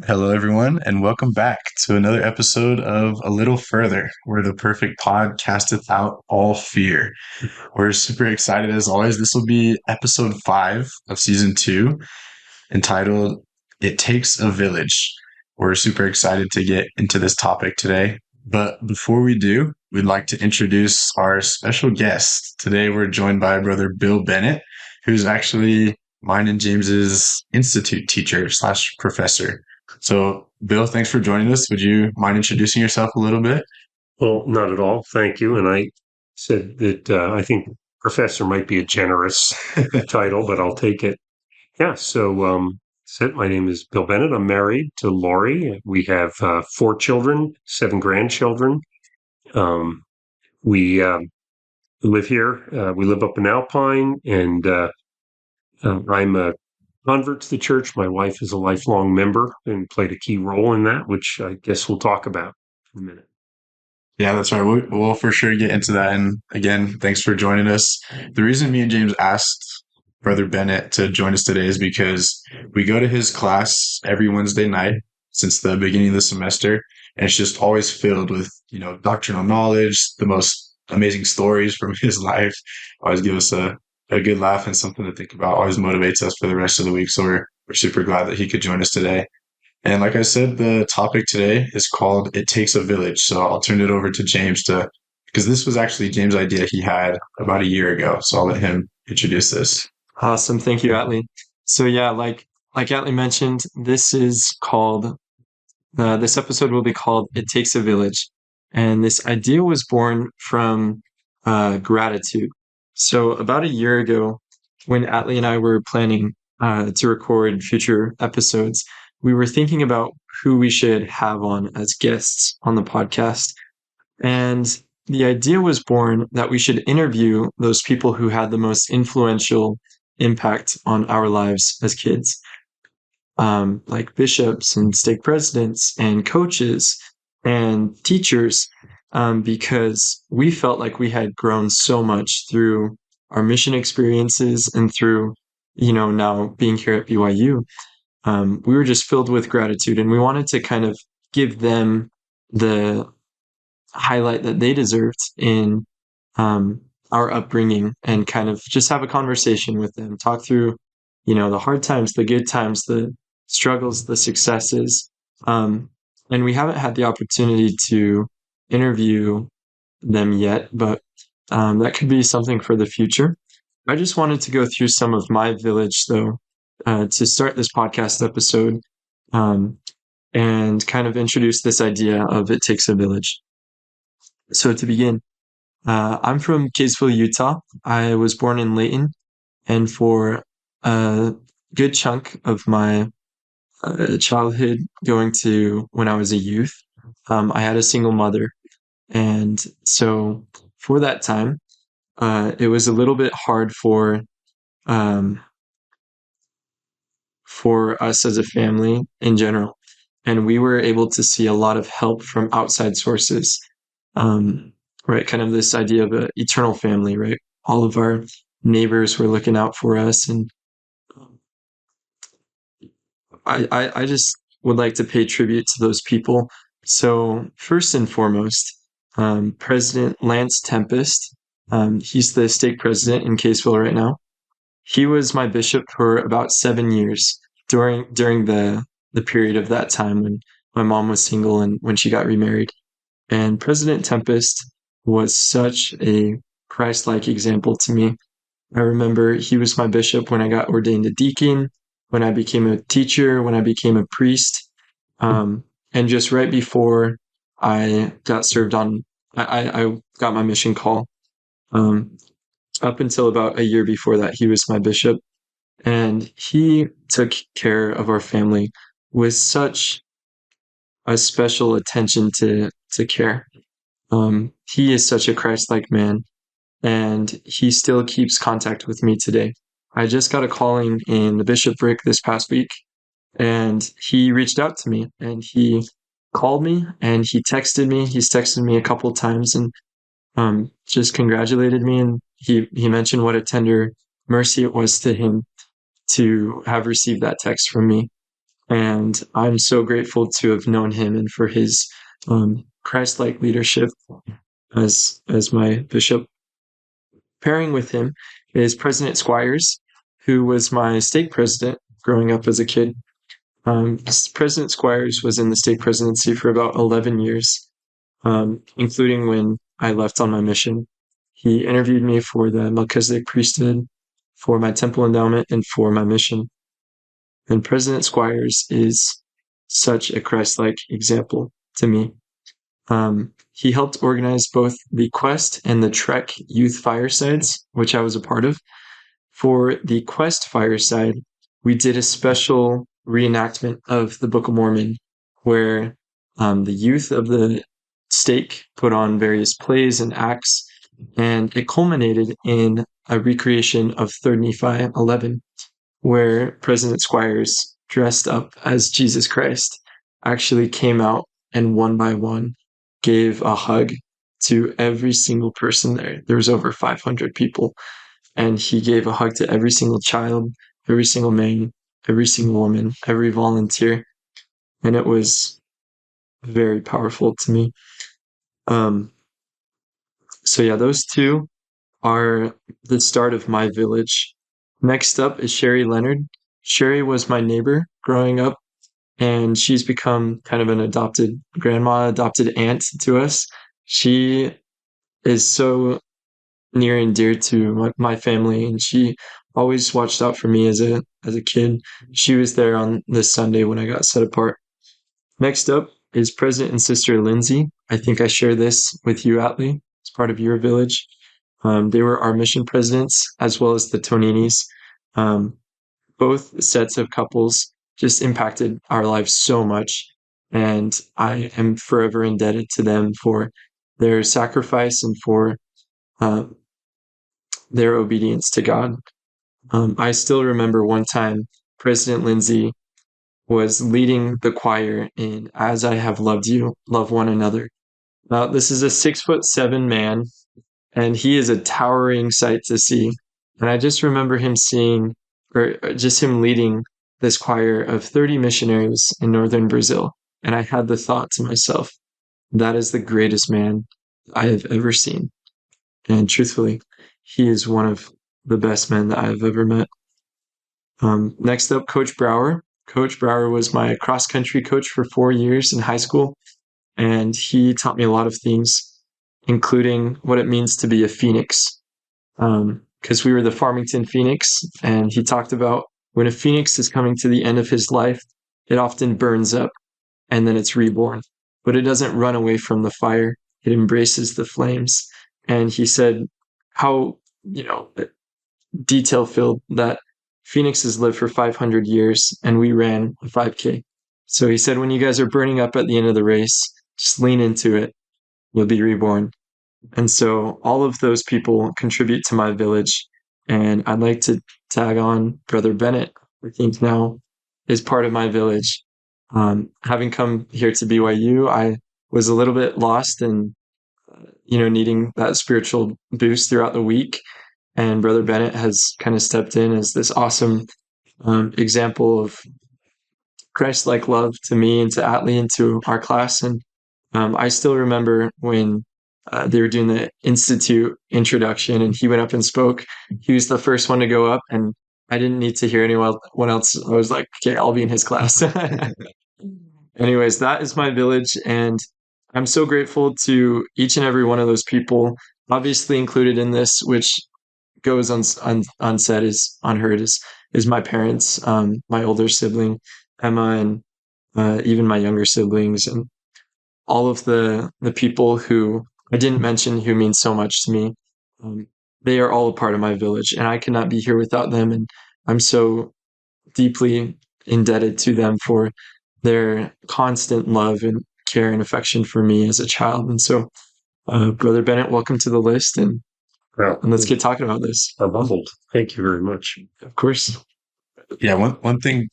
Hello, everyone, and welcome back to another episode of A Little Further, where the perfect pod casteth out all fear. We're super excited as always. This will be episode 5 of season 2, entitled It Takes a Village. We're super excited to get into this topic today. But before we do, we'd like to introduce our special guest. Today, we're joined by brother Bill Bennett, who's actually mine and James's institute teacher slash professor. So, Bill, thanks for joining us. Would you mind introducing yourself a little bit? Well, not at all. Thank you. And I said that I think professor might be a generous title, but I'll take it. Yeah. My name is Bill Bennett. I'm married to Lori. We have 4 children, 7 grandchildren. Um, we live here. We live up in Alpine, and I'm a convert to the church. My wife is a lifelong member and played a key role in that, which I guess we'll talk about in a minute. Yeah, that's right. We'll for sure get into that. And again, thanks for joining us. The reason me and James asked Brother Bennett to join us today is because we go to his class every Wednesday night since the beginning of the semester. And it's just always filled with, doctrinal knowledge, the most amazing stories from his life. Always give us a good laugh and something to think about. Always motivates us for the rest of the week. So we're super glad that he could join us today. And like I said, the topic today is called It Takes a Village. So I'll turn it over to James because this was actually James' idea he had about a year ago. So I'll let him introduce this. Awesome. Thank you, Atlee. So yeah, like Atlee mentioned, this episode will be called It Takes a Village. And this idea was born from gratitude. So about a year ago, when Atlee and I were planning to record future episodes, we were thinking about who we should have on as guests on the podcast. And the idea was born that we should interview those people who had the most influential impact on our lives as kids, like bishops and stake presidents and coaches and teachers, because we felt like we had grown so much through our mission experiences and through, now being here at BYU. We were just filled with gratitude, and we wanted to kind of give them the highlight that they deserved in our upbringing, and kind of just have a conversation with them, talk through, the hard times, the good times, the struggles, the successes. And we haven't had the opportunity to interview them yet, but that could be something for the future. I just wanted to go through some of my village, though, to start this podcast episode, and kind of introduce this idea of It Takes a Village. So to begin, I'm from Kaysville, Utah. I was born in Layton, and for a good chunk of my childhood going to when I was a youth, I had a single mother. And so for that time, it was a little bit hard um, for us as a family in general. And we were able to see a lot of help from outside sources, right? Kind of this idea of an eternal family, right? All of our neighbors were looking out for us. And I just would like to pay tribute to those people. So first and foremost, President Lance Tempest, he's the stake president in Kaysville right now. He was my bishop for about 7 years during the period of that time when my mom was single and when she got remarried. And President Tempest was such a Christ-like example to me. I remember he was my bishop when I got ordained a deacon, when I became a teacher, when I became a priest, and just right before I got served on, I got my mission call. Up until about a year before that, he was my bishop, and he took care of our family with such a special attention to care. He is such a Christ-like man, and he still keeps contact with me today. I just got a calling in the bishopric this past week, and he reached out to me, and he called me, and he texted me. He's texted me a couple of times, and just congratulated me, and he mentioned what a tender mercy it was to him to have received that text from me. And I'm so grateful to have known him and for his Christ-like leadership as my bishop. Pairing with him is President Squires, who was my stake president growing up as a kid. President Squires was in the stake presidency for about 11 years, including when I left on my mission. He interviewed me for the Melchizedek priesthood, for my temple endowment, and for my mission. And President Squires is such a Christ-like example to me. He helped organize both the Quest and the Trek youth firesides, which I was a part of. For the Quest fireside, we did a special reenactment of the Book of Mormon, where the youth of the stake put on various plays and acts, and it culminated in a recreation of 3 Nephi 11, where President Squires, dressed up as Jesus Christ, actually came out and one by one gave a hug to every single person there. There was over 500 people, and he gave a hug to every single child, every single man, every single woman, every volunteer, and it was very powerful to me. So yeah, those two are the start of my village. Next up is Sherry Leonard. Sherry was my neighbor growing up, and she's become kind of an adopted grandma, adopted aunt to us. She is so near and dear to my family, and she always watched out for me as a kid. She was there on this Sunday when I got set apart. Next up is President and Sister Lindsay. I think I share this with you, Atlee, as part of your village. They were our mission presidents, as well as the Toninis. Both sets of couples just impacted our lives so much, and I am forever indebted to them for their sacrifice and for their obedience to God. I still remember one time President Lindsay was leading the choir in As I Have Loved You, Love One Another. Now, this is a 6'7" man, and he is a towering sight to see. And I just remember him him leading this choir of 30 missionaries in northern Brazil. And I had the thought to myself, that is the greatest man I have ever seen. And truthfully, he is one of the best men that I have ever met. Next up, Coach Brower. Coach Brower was my cross-country coach for 4 years in high school, and he taught me a lot of things, including what it means to be a phoenix. Because we were the Farmington Phoenix, and he talked about when a phoenix is coming to the end of his life, it often burns up, and then it's reborn. But it doesn't run away from the fire. It embraces the flames. And he said how, detail-filled that phoenixes live for 500 years, and we ran a 5K. So he said, when you guys are burning up at the end of the race, just lean into it. You'll be reborn. And so all of those people contribute to my village. And I'd like to tag on Brother Bennett, I think now is part of my village. Having come here to BYU, I was a little bit lost and, needing that spiritual boost throughout the week. And Brother Bennett has kind of stepped in as this awesome example of Christ-like love to me and to Atlee and to our class. And I still remember when they were doing the Institute introduction and he went up and spoke. He was the first one to go up, and I didn't need to hear anyone else. I was like, okay, I'll be in his class. Anyways, that is my village, and I'm so grateful to each and every one of those people, obviously included in this, which goes unsaid, is unheard, is my parents, my older sibling, Emma, and even my younger siblings, and all of the people who I didn't mention who mean so much to me. They are all a part of my village, and I could not be here without them, and I'm so deeply indebted to them for their constant love and care and affection for me as a child. And so, Brother Bennett, welcome to the list, and let's get talking about this. I'm humbled. Thank you very much. Of course. Yeah, one thing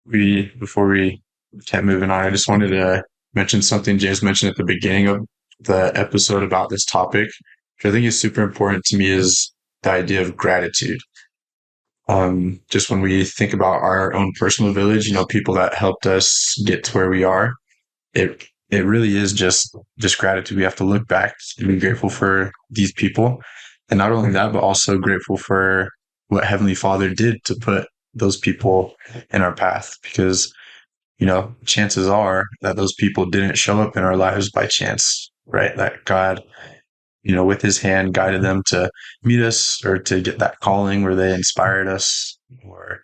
before we kept moving on, I just wanted to mention something James mentioned at the beginning of the episode about this topic, which I think is super important to me, is the idea of gratitude. Just when we think about our own personal village, people that helped us get to where we are, it really is just gratitude. We have to look back and be grateful for these people. And not only that, but also grateful for what Heavenly Father did to put those people in our path, because chances are that those people didn't show up in our lives by chance, right? That God, with his hand guided them to meet us or to get that calling where they inspired us, or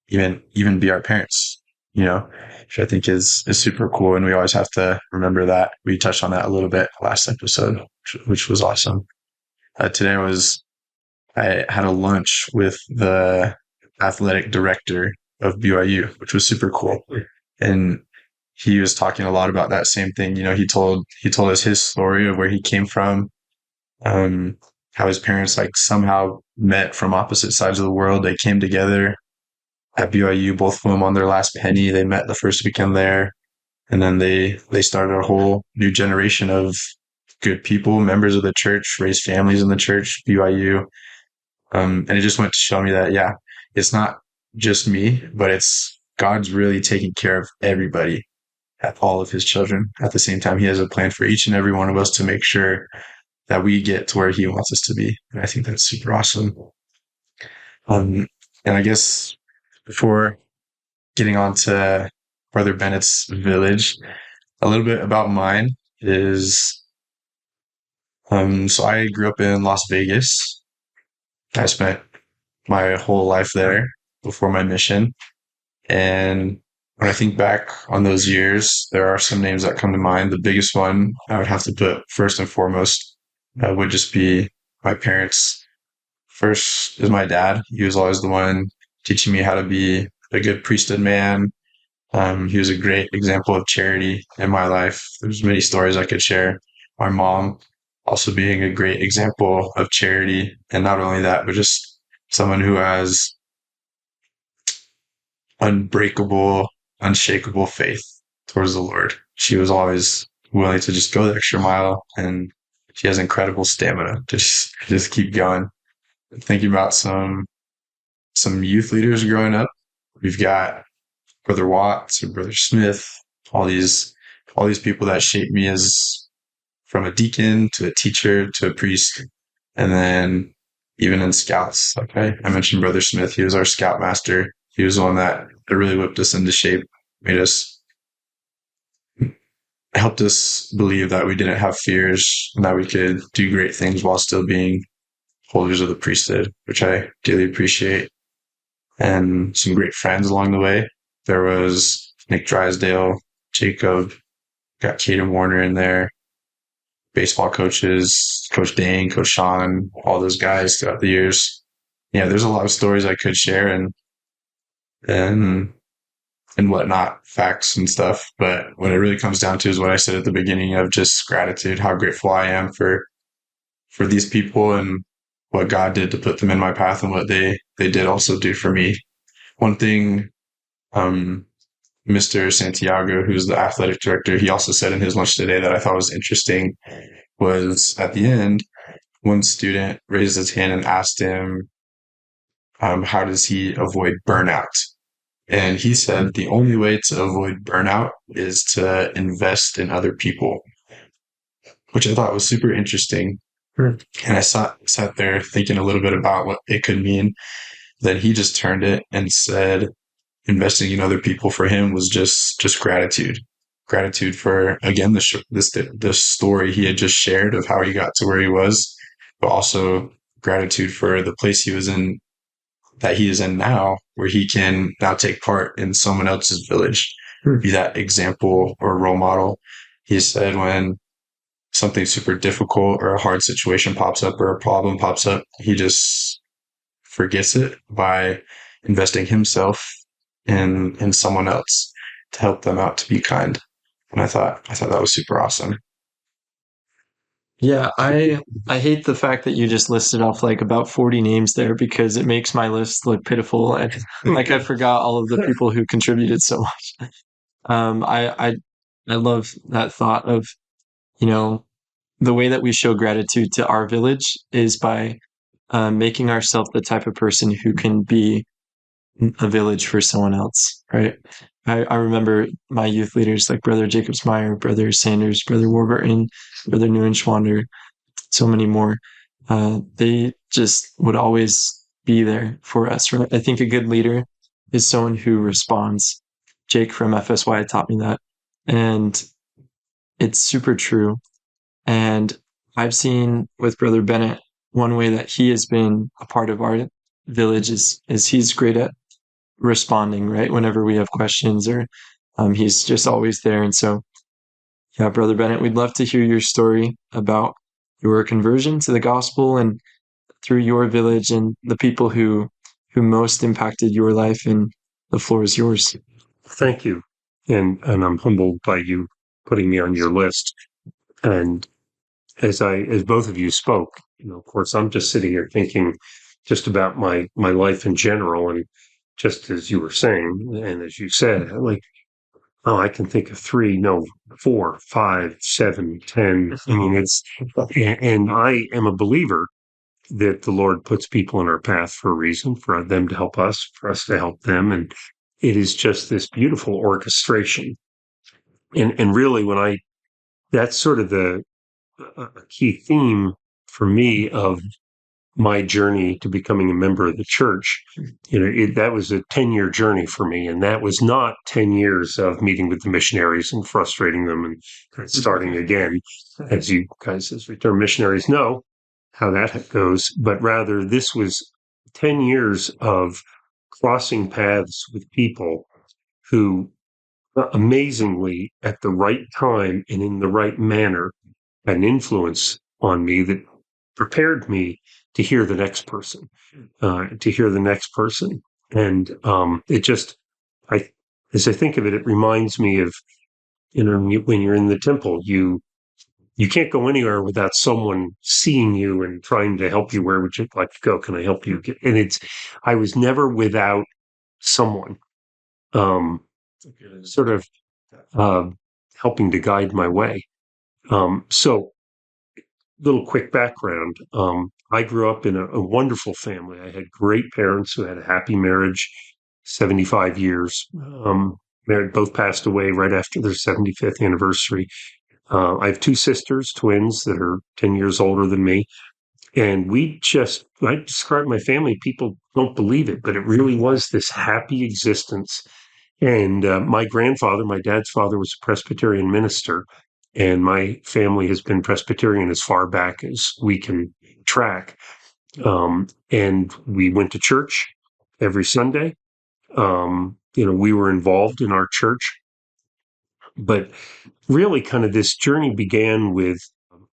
even be our parents, which I think is super cool. And we always have to remember that. We touched on that a little bit last episode, which was awesome. Today I had a lunch with the athletic director of BYU, which was super cool. And he was talking a lot about that same thing. He told us his story of where he came from, how his parents like somehow met from opposite sides of the world. They came together at BYU, both of them on their last penny. They met the first weekend there, and then they started a whole new generation of good people, members of the church, raised families in the church, BYU. And it just went to show me that, yeah, it's not just me, but it's God's really taking care of everybody, all of his children. At the same time, he has a plan for each and every one of us to make sure that we get to where he wants us to be. And I think that's super awesome. And I guess before getting on to Brother Bennett's village, a little bit about mine is, so I grew up in Las Vegas. I spent my whole life there before my mission. And when I think back on those years, there are some names that come to mind. The biggest one I would have to put first and foremost would just be my parents. First is my dad. He was always the one teaching me how to be a good priesthood man. He was a great example of charity in my life. There's many stories I could share. My mom also being a great example of charity. And not only that, but just someone who has unbreakable, unshakable faith towards the Lord. She was always willing to just go the extra mile, and she has incredible stamina to just keep going. Thinking about some youth leaders growing up, we've got Brother Watts or Brother Smith, all these people that shaped me as from a deacon to a teacher to a priest. And then even in scouts, like I mentioned Brother Smith, he was our scoutmaster. He was the one that really whipped us into shape, helped us believe that we didn't have fears and that we could do great things while still being holders of the priesthood, which I dearly appreciate. And some great friends along the way. There was Nick Drysdale, Jacob, got Caden Warner in there, baseball coaches, Coach Dane, Coach Sean, all those guys throughout the years. Yeah, there's a lot of stories I could share and whatnot, facts and stuff. But what it really comes down to is what I said at the beginning of just gratitude, how grateful I am for these people and what God did to put them in my path and what they did also do for me. One thing, Mr. Santiago, who's the athletic director, he also said in his lunch today that I thought was interesting was at the end, one student raised his hand and asked him, how does he avoid burnout? And he said the only way to avoid burnout is to invest in other people, which I thought was super interesting. And I sat there thinking a little bit about what it could mean. Then he just turned it and said investing in other people for him was just gratitude. Gratitude for, again, the story he had just shared of how he got to where he was, but also gratitude for the place he was in, that he is in now, where he can now take part in someone else's village, be that example or role model. He said when something super difficult or a hard situation pops up or a problem pops up, he just forgets it by investing himself in someone else to help them out, to be kind. And I thought that was super awesome. Yeah, I hate the fact that you just listed off like about 40 names there, because it makes my list look pitiful, and like I forgot all of the people who contributed so much. I love that thought of, the way that we show gratitude to our village is by making ourselves the type of person who can be a village for someone else, right? I remember my youth leaders like Brother Jacobsmeyer, Brother Sanders, Brother Warburton, Brother Neuenschwander, so many more. They just would always be there for us, right? I think a good leader is someone who responds. Jake from FSY taught me that. And it's super true. And I've seen with Brother Bennett, one way that he has been a part of our village is he's great at responding, right? Whenever we have questions or he's just always there. And so, yeah, Brother Bennett, we'd love to hear your story about your conversion to the gospel and through your village and the people who most impacted your life, and the floor is yours. Thank you. And I'm humbled by you putting me on your list. And as both of you spoke, of course, I'm just sitting here thinking just about my life in general. And just as you were saying, and as you said, like, oh, I can think of 3, no, 4, 5, 7, 10. I mean, and I am a believer that the Lord puts people in our path for a reason, for them to help us, for us to help them. And it is just this beautiful orchestration. And really, that's sort of a key theme for me of my journey to becoming a member of the church. That was a 10-year journey for me. And that was not 10 years of meeting with the missionaries and frustrating them and starting again, as you guys, as returned missionaries, know how that goes. But rather, this was 10 years of crossing paths with people who amazingly, at the right time and in the right manner, had an influence on me that prepared me to hear the next person, And it just, as I think of it, it reminds me of, when you're in the temple, you can't go anywhere without someone seeing you and trying to help you. Where would you like to go? Can I help you? And I was never without someone, sort of helping to guide my way. So, little quick background. I grew up in a wonderful family. I had great parents who had a happy marriage, 75 years. Married, both passed away right after their 75th anniversary. I have 2 sisters, twins, that are 10 years older than me. And I describe my family, people don't believe it, but it really was this happy existence. And my dad's father, was a Presbyterian minister, and my family has been Presbyterian as far back as we can track. And we went to church every Sunday. We were involved in our church. But really, kind of this journey began with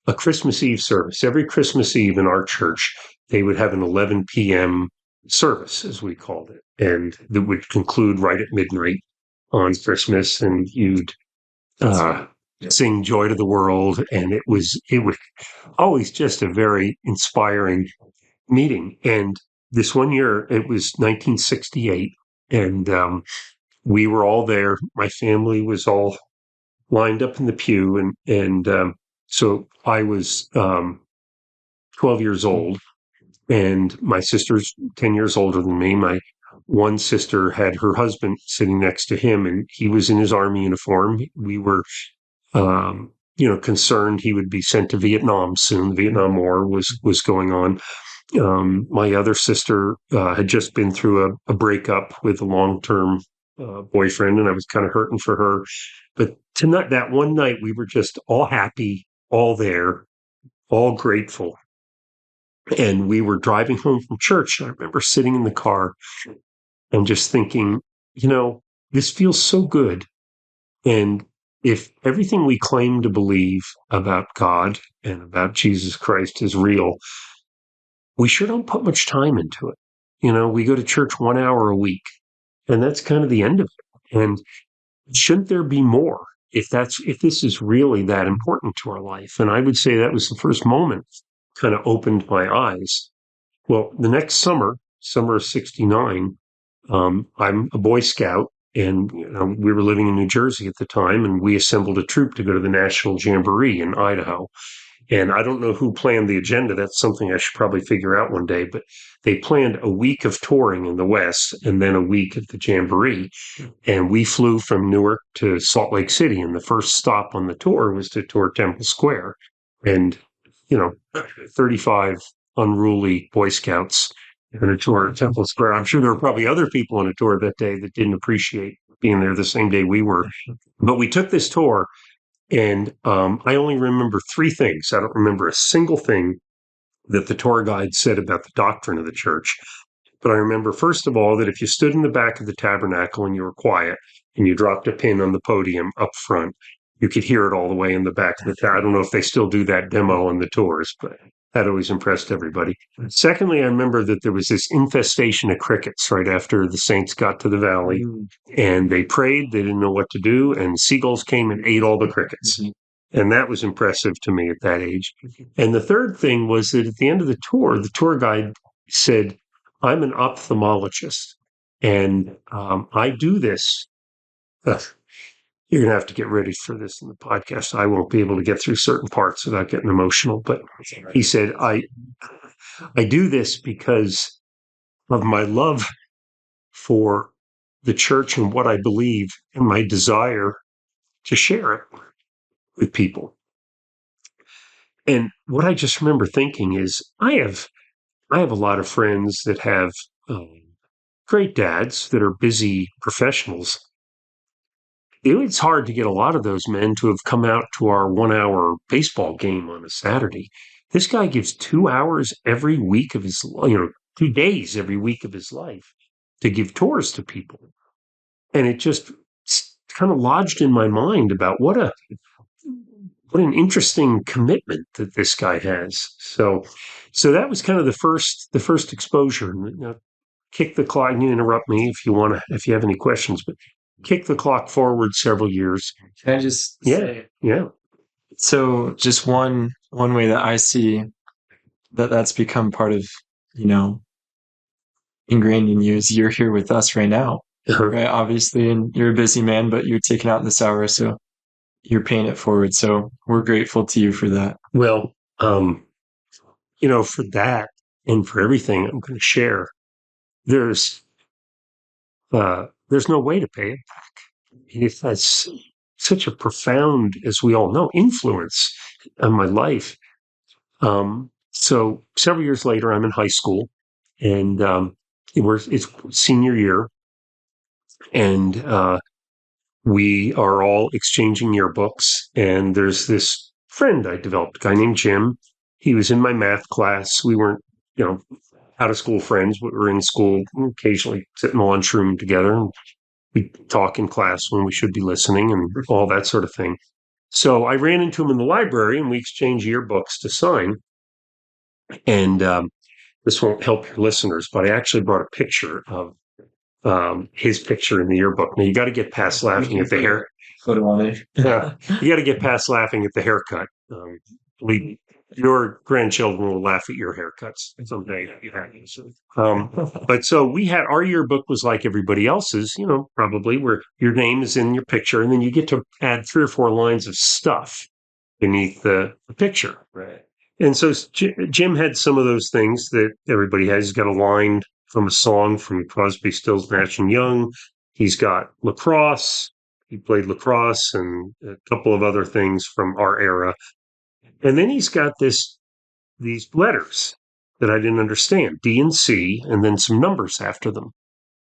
a Christmas Eve service. Every Christmas Eve in our church, they would have an 11 p.m. service, as we called it, and that would conclude right at midnight on Christmas, and you'd sing "Joy to the World," and it was always just a very inspiring meeting. And this one year, it was 1968, and we were all there. My family was all lined up in the pew, and so I was 12 years old, and my sister's 10 years older than me. My one sister had her husband sitting next to him, and he was in his Army uniform. We were, concerned he would be sent to Vietnam soon. The Vietnam War was going on. My other sister had just been through a breakup with a long-term boyfriend, and I was kind of hurting for her. But tonight, that one night, we were just all happy, all there, all grateful. And we were driving home from church. I remember sitting in the car and just thinking, this feels so good. And if everything we claim to believe about God and about Jesus Christ is real, we sure don't put much time into it. We go to church 1 hour a week, and that's kind of the end of it. And shouldn't there be more if this is really that important to our life? And I would say that was the first moment kind of opened my eyes. Well, the next summer of 69, I'm a Boy Scout, and we were living in New Jersey at the time, and we assembled a troop to go to the National Jamboree in Idaho. And I don't know who planned the agenda. That's something I should probably figure out one day. But they planned a week of touring in the West and then a week at the Jamboree. And we flew from Newark to Salt Lake City. And the first stop on the tour was to tour Temple Square. And, 35 unruly Boy Scouts on a tour at Temple Square. I'm sure there were probably other people on a tour that day that didn't appreciate being there the same day we were. But we took this tour. And I only remember 3 things. I don't remember a single thing that the tour guide said about the doctrine of the church. But I remember, first of all, that if you stood in the back of the tabernacle and you were quiet and you dropped a pin on the podium up front, you could hear it all the way in the back of the tabernacle. I don't know if they still do that demo on the tours, but that always impressed everybody. Secondly, I remember that there was this infestation of crickets right after the saints got to the valley, and they prayed. They didn't know what to do, and seagulls came and ate all the crickets. And that was impressive to me at that age. And the third thing was that at the end of the tour guide said, I'm an ophthalmologist, and I do this. You're going to have to get ready for this in the podcast. I won't be able to get through certain parts without getting emotional. But he said, I do this because of my love for the church and what I believe and my desire to share it with people. And what I just remember thinking is I have a lot of friends that have great dads that are busy professionals. It's hard to get a lot of those men to have come out to our 1-hour baseball game on a Saturday. This guy gives 2 hours every week of his, 2 days every week of his life to give tours to people. And it just kind of lodged in my mind about what an interesting commitment that this guy has. So that was kind of the first exposure. Now, kick the clock. You interrupt me if you have any questions, but kick the clock forward several years. Can I just say? Yeah. So just one way that I see that's become part of, ingrained in you is you're here with us right now, right? Obviously, and you're a busy man, but you're taking out this hour, so you're paying it forward. So we're grateful to you for that. Well, for that and for everything I'm going to share, there's no way to pay it back. It has such a profound, as we all know, influence on my life. So several years later, I'm in high school, and it's senior year, and we are all exchanging yearbooks. And there's this friend I developed, a guy named Jim. He was in my math class. We weren't, out of school friends, but we were in school, occasionally sit in the lunchroom together, and we talk in class when we should be listening and all that sort of thing. So I ran into him in the library, and we exchanged yearbooks to sign. And this won't help your listeners, but I actually brought a picture of his picture in the yearbook. Now, you got to get past laughing at the hair. Photo on it. Yeah, you got to get past laughing at the haircut. Your grandchildren will laugh at your haircuts someday. But so we had, our yearbook was like everybody else's, probably, where your name is in your picture, and then you get to add 3 or 4 lines of stuff beneath the picture. Right. And so Jim had some of those things that everybody has. He's got a line from a song from Crosby, Stills, Nash and Young. He's got lacrosse. He played lacrosse and a couple of other things from our era. And then he's got these letters that I didn't understand, D and C, and then some numbers after them.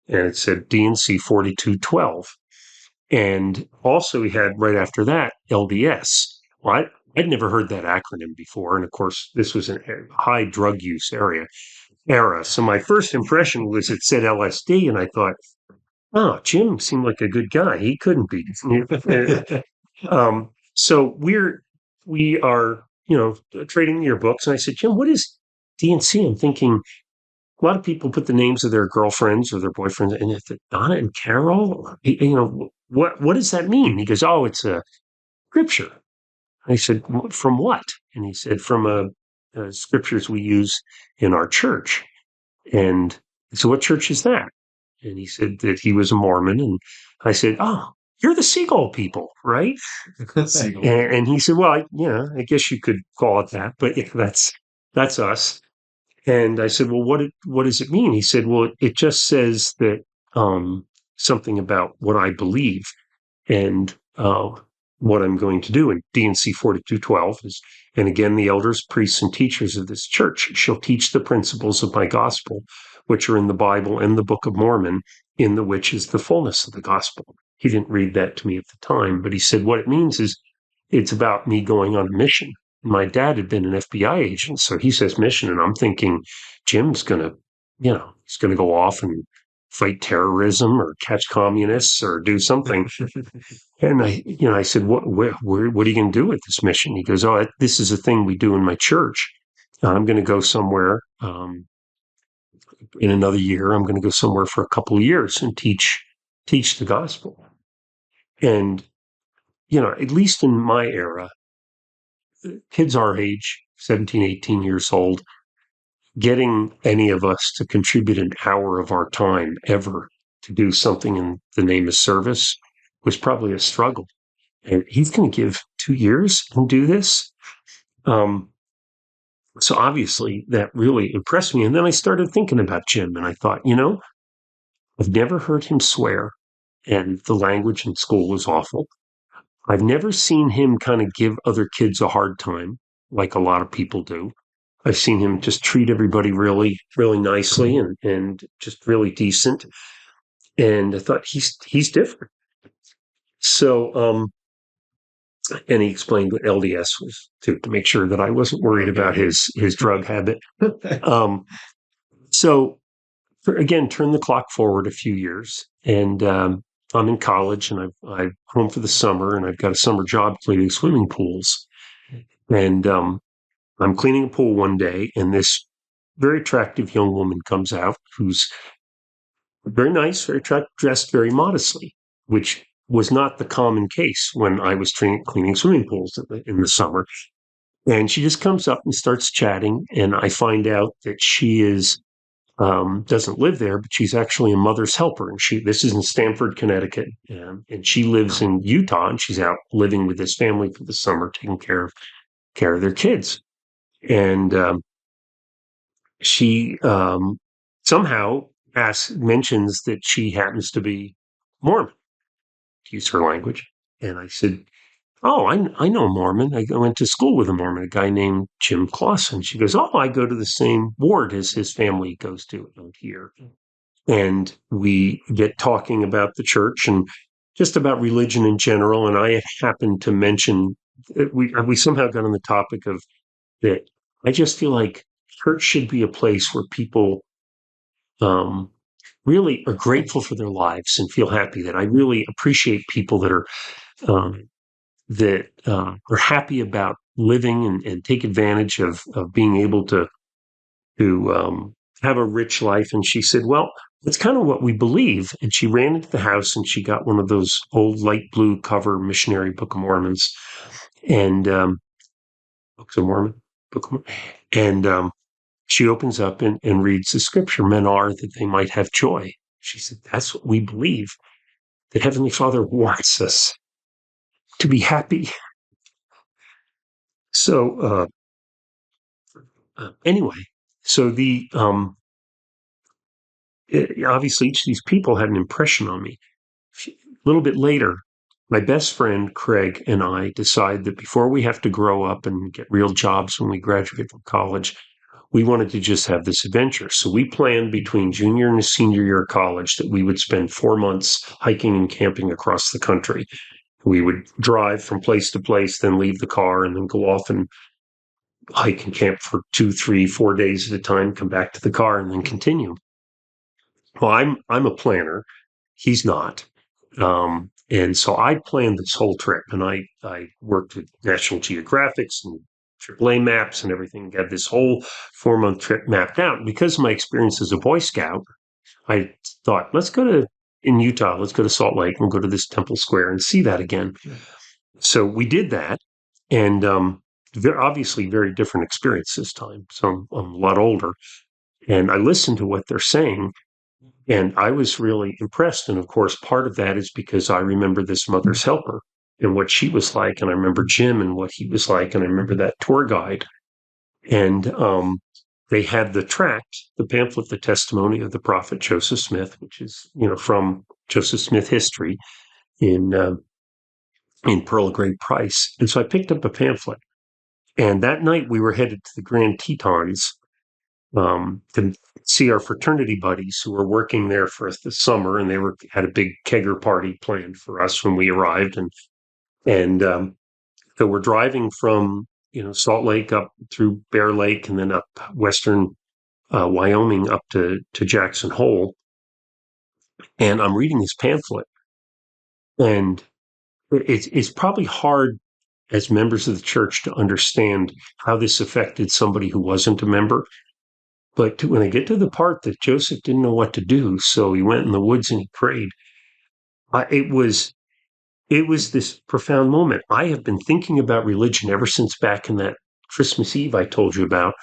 And it said D and C 4212. And also he had right after that LDS. Well, I'd never heard that acronym before. And of course, this was a high drug use era. So my first impression was it said LSD, and I thought, oh, Jim seemed like a good guy. He couldn't be. So we are, trading yearbooks. And I said, Jim, what is D&C? I'm thinking a lot of people put the names of their girlfriends or their boyfriends, and it's Donna and Carol. What does that mean? He goes, oh, it's a scripture. I said, from what? And he said, from scriptures we use in our church. And so what church is that? And he said that he was a Mormon. And I said, oh, you're the seagull people, right? And he said, well, I guess you could call it that, but yeah, that's us. And I said, well, what does it mean? He said, well, it just says that something about what I believe and what I'm going to do. And D&C 42:12 is, and again, the elders, priests, and teachers of this church shall teach the principles of my gospel, which are in the Bible and the Book of Mormon, in the which is the fullness of the gospel. He didn't read that to me at the time, but he said what it means is it's about me going on a mission. My dad had been an FBI agent, so he says mission, and I'm thinking Jim's going to, he's going to go off and fight terrorism or catch communists or do something. And I said, what are you going to do with this mission? He goes, oh, this is a thing we do in my church. I'm going to go somewhere in another year. I'm going to go somewhere for a couple of years and teach the gospel. And, at least in my era, kids our age, 17, 18 years old, getting any of us to contribute an hour of our time ever to do something in the name of service was probably a struggle. And he's going to give 2 years and do this. So obviously that really impressed me. And then I started thinking about Jim, and I thought, I've never heard him swear, and the language in school was awful. I've never seen him kind of give other kids a hard time like a lot of people do. I've seen him just treat everybody really, really nicely and just really decent. And I thought he's different. So, and he explained what LDS was to make sure that I wasn't worried about his drug habit. So again, turn the clock forward a few years, and I'm in college, and I'm home for the summer, and I've got a summer job cleaning swimming pools. And I'm cleaning a pool one day, and this very attractive young woman comes out who's very nice, very dressed very modestly, which was not the common case when I was cleaning swimming pools in the summer. And she just comes up and starts chatting, and I find out that she is doesn't live there, but she's actually a mother's helper. And this is in Stamford, Connecticut, and she lives in Utah, and she's out living with this family for the summer, taking care of their kids. And she somehow mentions that she happens to be Mormon, to use her language. And I said, oh, I know a Mormon. I went to school with a Mormon, a guy named Jim Clausen. She goes, oh, I go to the same ward as his family goes to out here. And we get talking about the church and just about religion in general. And I had happened to mention, we somehow got on the topic of that. I just feel like church should be a place where people really are grateful for their lives and feel happy. That I really appreciate people that are happy about living and take advantage of being able to have a rich life. And she said, well, that's kind of what we believe. And she ran into the house and she got one of those old light blue cover missionary Book of Mormons and Books of Mormon, and she opens up and reads the scripture, men are that they might have joy. She said, that's what we believe, that Heavenly Father wants us to be happy. So anyway, so obviously each of these people had an impression on me. A little bit later, my best friend Craig and I decide that before we have to grow up and get real jobs when we graduate from college, we wanted to just have this adventure. So we planned between junior and senior year of college that we would spend 4 months hiking and camping across the country. We would drive from place to place, then leave the car, and then go off and hike and camp for 2, 3, 4 days at a time, come back to the car, and then continue. Well, I'm a planner. He's not. And so I planned this whole trip, and I worked with National Geographics and AAA maps and everything, got this whole 4-month trip mapped out. And because of my experience as a Boy Scout, I thought, in Utah, let's go to Salt Lake and go to this Temple Square and see that again. Yeah. So we did that, and obviously very different experience this time. So I'm a lot older, and I listened to what they're saying, And I was really impressed. And of course, part of that is because I remember this mother's helper and what she was like. And I remember Jim and what he was like. And I remember that tour guide. And they had the tract, the pamphlet, the testimony of the prophet Joseph Smith, which is, from Joseph Smith history in Pearl of Great Price. And so I picked up a pamphlet. And that night we were headed to the Grand Tetons to see our fraternity buddies who were working there for us this summer, and they had a big kegger party planned for us when we arrived, and so we're driving from Salt Lake up through Bear Lake and then up western Wyoming up to Jackson Hole, and I'm reading this pamphlet, and it's probably hard as members of the church to understand how this affected somebody who wasn't a member. But when I get to the part that Joseph didn't know what to do, so he went in the woods and he prayed, it was this profound moment. I have been thinking about religion ever since back in that Christmas Eve I told you about.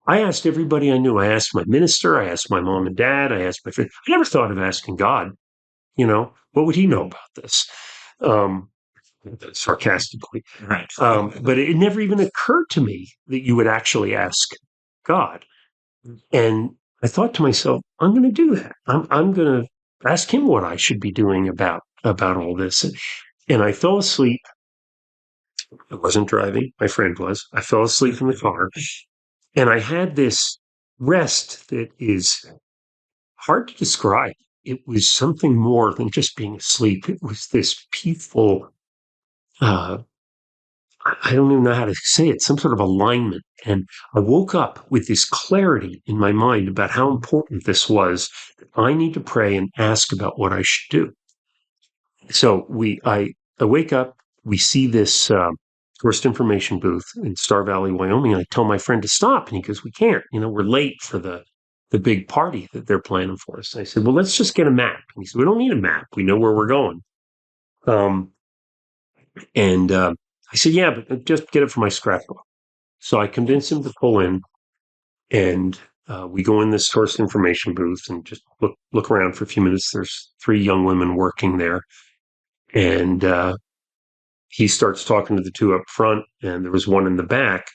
I asked everybody I knew. I asked my minister. I asked my mom and dad. I asked my friend. I never thought of asking God. What would he know about this? Sarcastically. Right. But it never even occurred to me that you would actually ask God. And I thought to myself, I'm going to do that. I'm going to ask him what I should be doing about all this. And I fell asleep. I wasn't driving. My friend was. I fell asleep in the car. And I had this rest that is hard to describe. It was something more than just being asleep. It was this peaceful, I don't even know how to say it, some sort of alignment. And I woke up with this clarity in my mind about how important this was. I need to pray and ask about what I should do. So I wake up, we see this tourist information booth in Star Valley, Wyoming, and I tell my friend to stop, and he goes, "We can't, we're late for the big party that they're planning for us." And I said, "Well, let's just get a map." And he said, "We don't need a map. We know where we're going." And I said, "Yeah, but just get it for my scrapbook." So I convinced him to pull in, and we go in this tourist information booth and just look around for a few minutes. There's 3 young women working there, and he starts talking to the 2 up front, and there was one in the back.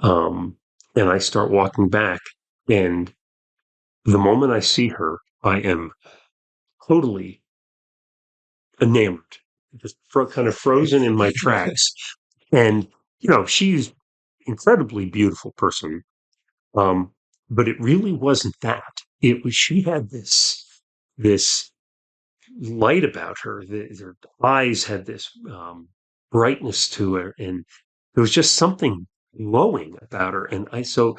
And I start walking back, and the moment I see her, I am totally enamored, just kind of frozen in my tracks. And she's incredibly beautiful person. But it really wasn't that. It was, she had this light about her. Her eyes had this brightness to her, and there was just something glowing about her. And so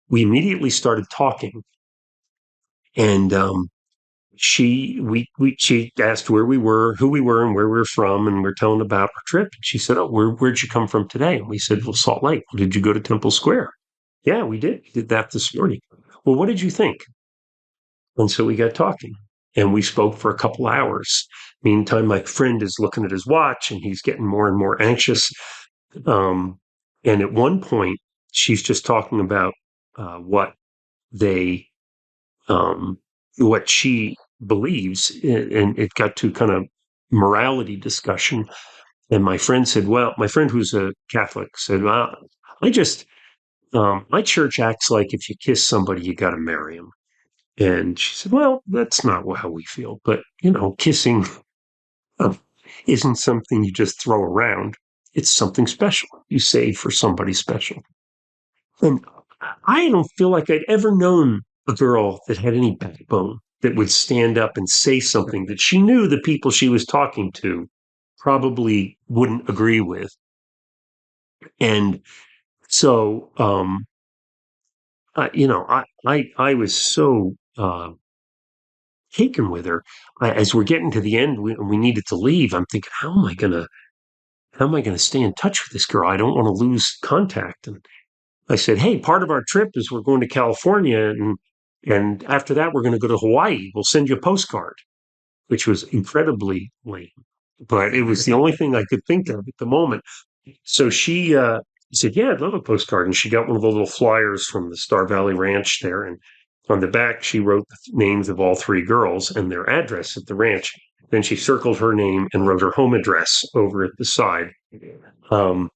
we immediately started talking, and she asked where we were, who we were, and where we were from, and we're telling about our trip. And she said, "Oh, where'd you come from today?" And we said, "Well, Salt Lake." "Well, did you go to Temple Square?" "Yeah, we did. We did that this morning." "Well, what did you think?" And so we got talking, and we spoke for a couple hours. Meantime, my friend is looking at his watch, and he's getting more and more anxious. And at one point, she's just talking about what she believes, and it got to kind of morality discussion. And my friend said, "Well," my friend who's a Catholic said, "Well, my church acts like if you kiss somebody, you got to marry them." And she said, "Well, that's not how we feel. But, kissing isn't something you just throw around. It's something special. You say for somebody special." And I don't feel like I'd ever known a girl that had any backbone, that would stand up and say something that she knew the people she was talking to probably wouldn't agree with. And so, I was so taken with her. As we're getting to the end, we needed to leave. I'm thinking, how am I gonna stay in touch with this girl? I don't want to lose contact. And I said, "Hey, part of our trip is we're going to California, and after that we're going to go to Hawaii. We'll send you a postcard," which was incredibly lame, but it was the only thing I could think of at the moment. So she said, "Yeah, I'd love a postcard," and she got one of the little flyers from the Star Valley Ranch there, and On the back, she wrote the names of all 3 girls and their address at the ranch. Then she circled her name and wrote her home address over at the side. I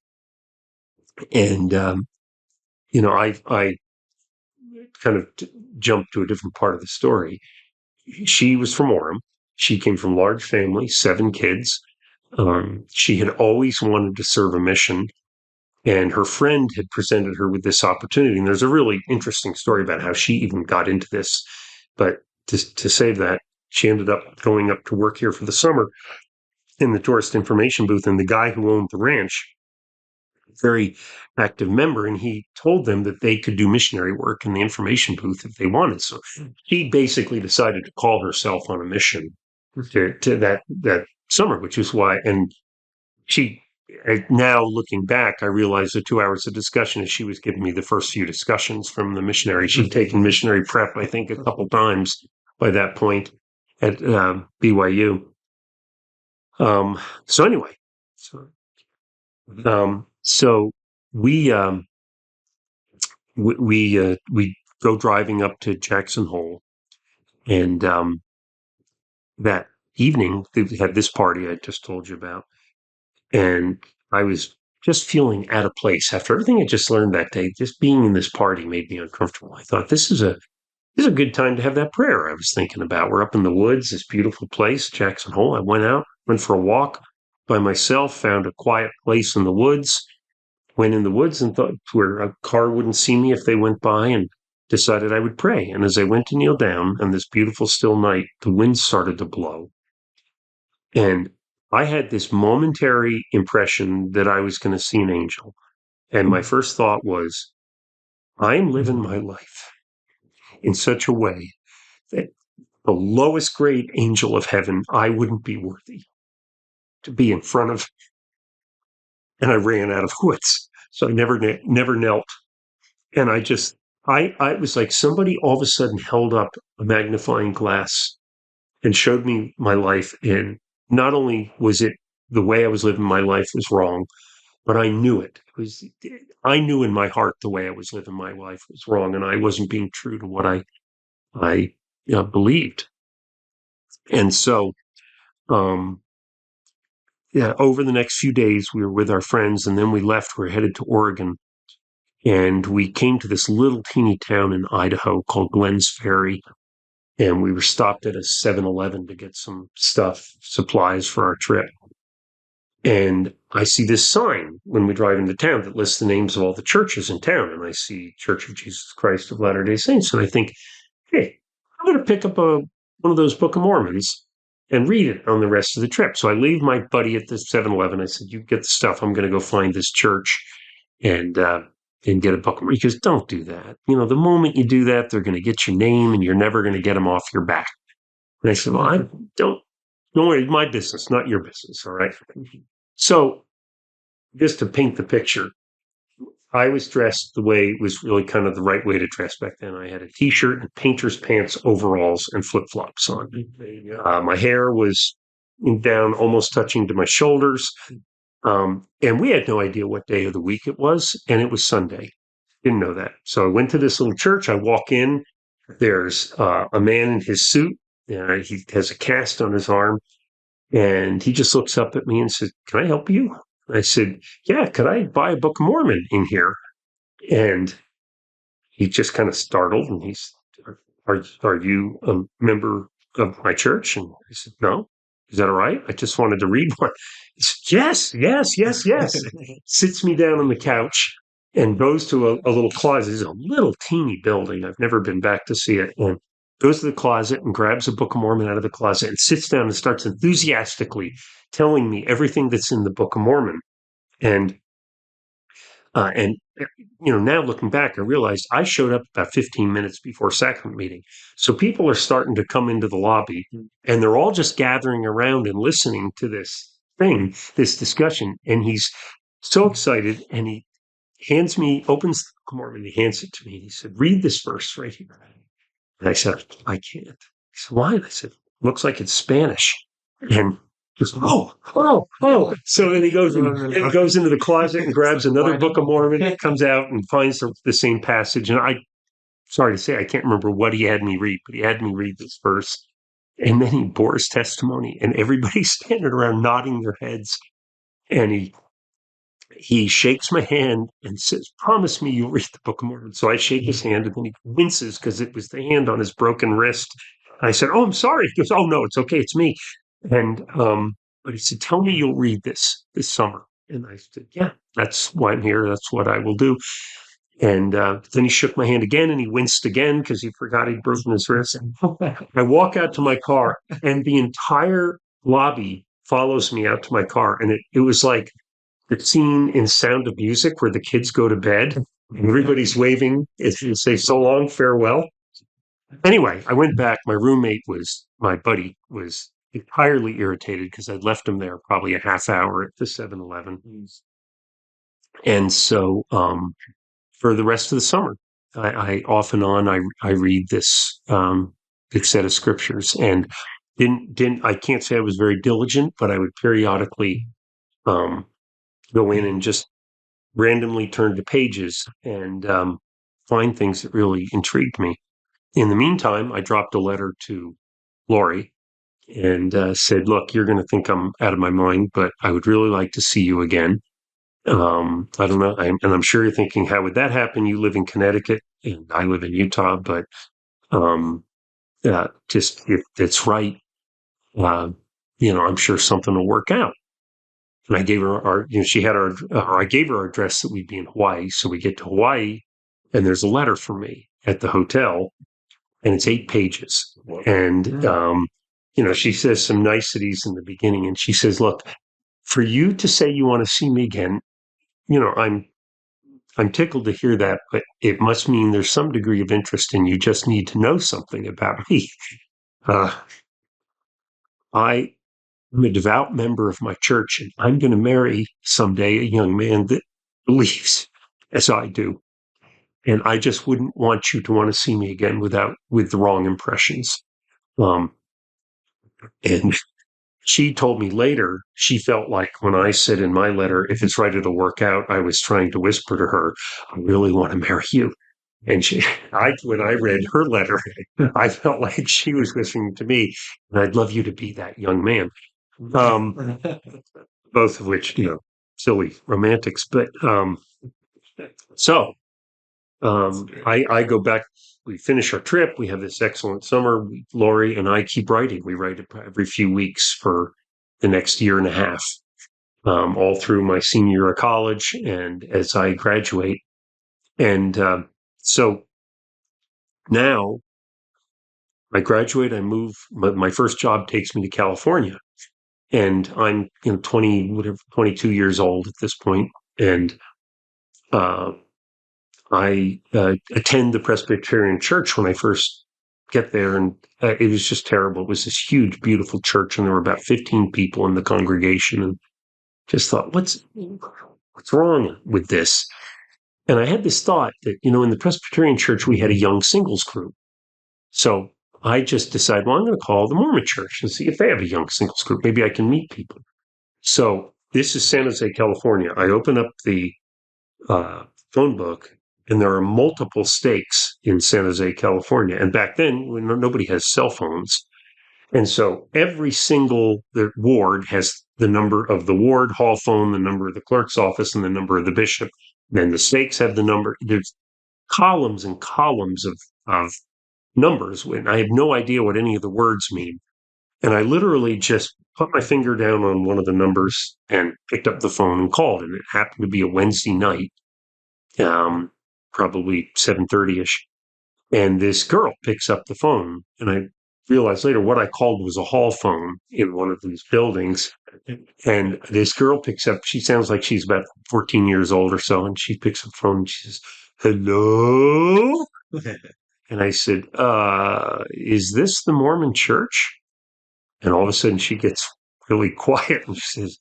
kind of jumped to a different part of the story. She was from Orem. She came from a large family, 7 kids. She had always wanted to serve a mission, and her friend had presented her with this opportunity. And there's a really interesting story about how she even got into this. But to save that, she ended up going up to work here for the summer in the tourist information booth. And the guy who owned the ranch, very active member, and he told them that they could do missionary work in the information booth if they wanted. So she basically decided to call herself on a mission to that summer, which is why. And now looking back, I realize the 2 hours of discussion is she was giving me the first few discussions from the missionary. She'd taken missionary prep, I think, a couple times by that point at BYU. So anyway, so we go driving up to Jackson Hole, and that evening they had this party I just told you about, and I was just feeling out of place after everything I just learned that day. Just being in this party made me uncomfortable. I thought this is a good time to have that prayer I was thinking about. We're up in the woods, this beautiful place, Jackson Hole. I went for a walk by myself, found a quiet place in the woods. Went in the woods and thought where a car wouldn't see me if they went by, and decided I would pray. And as I went to kneel down on this beautiful still night, the wind started to blow. And I had this momentary impression that I was going to see an angel. And my first thought was, I'm living my life in such a way that the lowest grade angel of heaven, I wouldn't be worthy to be in front of. And I ran out of wits. So I never knelt. And I was like somebody all of a sudden held up a magnifying glass and showed me my life. And not only was it the way I was living my life was wrong, but I knew it. I knew in my heart the way I was living my life was wrong, and I wasn't being true to what I believed. And so, over the next few days, we were with our friends, and then we left. We were headed to Oregon, and we came to this little teeny town in Idaho called Glenn's Ferry, and we were stopped at a 7-Eleven to get some supplies for our trip. And I see this sign when we drive into town that lists the names of all the churches in town, and I see Church of Jesus Christ of Latter-day Saints, and I think, hey, I'm going to pick up one of those Book of Mormons and read it on the rest of the trip. So I leave my buddy at the 7-Eleven. I said, you get the stuff. I'm going to go find this church and get a book. He goes, don't do that. The moment you do that, they're going to get your name and you're never going to get them off your back. And I said, well, don't worry. It's my business, not your business. All right. So just to paint the picture, I was dressed the way it was really kind of the right way to dress back then. I had a T-shirt and painter's pants, overalls, and flip-flops on. My hair was down, almost touching to my shoulders. And we had no idea what day of the week it was, and it was Sunday. Didn't know that. So I went to this little church. I walk in. There's a man in his suit. He has a cast on his arm, and he just looks up at me and says, "Can I help you?" I said, "Yeah, could I buy a Book of Mormon in here?" And he just kind of startled, and he said, "Are you a member of my church?" And I said, "No. Is that all right? I just wanted to read one." He said, yes. Sits me down on the couch and goes to a little closet. It's a little teeny building. I've never been back to see it. And goes to the closet and grabs a Book of Mormon out of the closet and sits down and starts enthusiastically telling me everything that's in the Book of Mormon. And now looking back, I realized I showed up about 15 minutes before sacrament meeting. So people are starting to come into the lobby, and they're all just gathering around and listening to this discussion. And he's so excited, and he opens the Book of Mormon, he hands it to me, and he said, "Read this verse right here." And I said, "I can't." He said, "Why?" And I said, "Looks like it's Spanish." And he goes, oh. So then he goes into the closet and grabs another Book of Mormon, comes out and finds the same passage. And I sorry to say, I can't remember what he had me read, but he had me read this verse. And then he bore his testimony, and everybody's standing around nodding their heads. And he shakes my hand and says, "Promise me you'll read the Book of Mormon." So I shake his hand, and then he winces because it was the hand on his broken wrist. I said, "Oh, I'm sorry." He goes, "Oh, no, it's okay. It's me." And but he said, "Tell me you'll read this summer." And I said, "Yeah, that's why I'm here. That's what I will do." And then he shook my hand again, and he winced again because he forgot he'd broken his wrist. I walk out to my car, and the entire lobby follows me out to my car. And it was like the scene in Sound of Music where the kids go to bed and everybody's waving as you say so long, farewell. Anyway, I went back. My buddy was entirely irritated because I'd left him there probably a half hour at the 7-Eleven. And so for the rest of the summer, I off and on, I read this set of scriptures, and I can't say I was very diligent, but I would periodically go in and just randomly turn to pages and find things that really intrigued me. In the meantime, I dropped a letter to Lori and said, "Look, you're going to think I'm out of my mind, but I would really like to see you again. I don't know." And I'm sure you're thinking, how would that happen? You live in Connecticut and I live in Utah, but just if it's right, I'm sure something will work out. And I gave her I gave her our address that we'd be in Hawaii. So we get to Hawaii and there's a letter for me at the hotel, and it's 8 pages. And, she says some niceties in the beginning, and she says, "Look, for you to say you want to see me again, I'm tickled to hear that, but it must mean there's some degree of interest and you just need to know something about me. I am a devout member of my church, and I'm going to marry someday a young man that believes as I do. And I just wouldn't want you to want to see me again with the wrong impressions." And she told me later, she felt like when I said in my letter, "If it's right, it'll work out," I was trying to whisper to her, "I really want to marry you." And when I read her letter, I felt like she was whispering to me, "And I'd love you to be that young man." Both of which, silly romantics. But I go back. We finish our trip. We have this excellent summer. Lori and I keep writing. We write every few weeks for the next year and a half, all through my senior year of college and as I graduate. And so now I graduate, I move. My first job takes me to California, and I'm 22 years old at this point, and I attend the Presbyterian Church when I first get there, and it was just terrible. It was this huge, beautiful church, and there were about 15 people in the congregation, and just thought, what's wrong with this? And I had this thought that, in the Presbyterian Church, we had a young singles group. So I just decided, well, I'm going to call the Mormon Church and see if they have a young singles group. Maybe I can meet people. So this is San Jose, California. I open up the phone book, and there are multiple stakes in San Jose, California. And back then, when nobody has cell phones. And so every single ward has the number of the ward hall phone, the number of the clerk's office, and the number of the bishop. Then the stakes have the number. There's columns and columns of numbers. And I have no idea what any of the words mean. And I literally just put my finger down on one of the numbers and picked up the phone and called. And it happened to be a Wednesday night, probably 7:30-ish. And this girl picks up the phone, and I realized later what I called was a hall phone in one of these buildings. And this girl picks up, she sounds like she's about 14 years old or so, and she picks up the phone and she says, "Hello?" And I said, "Is this the Mormon Church?" And all of a sudden she gets really quiet and she says,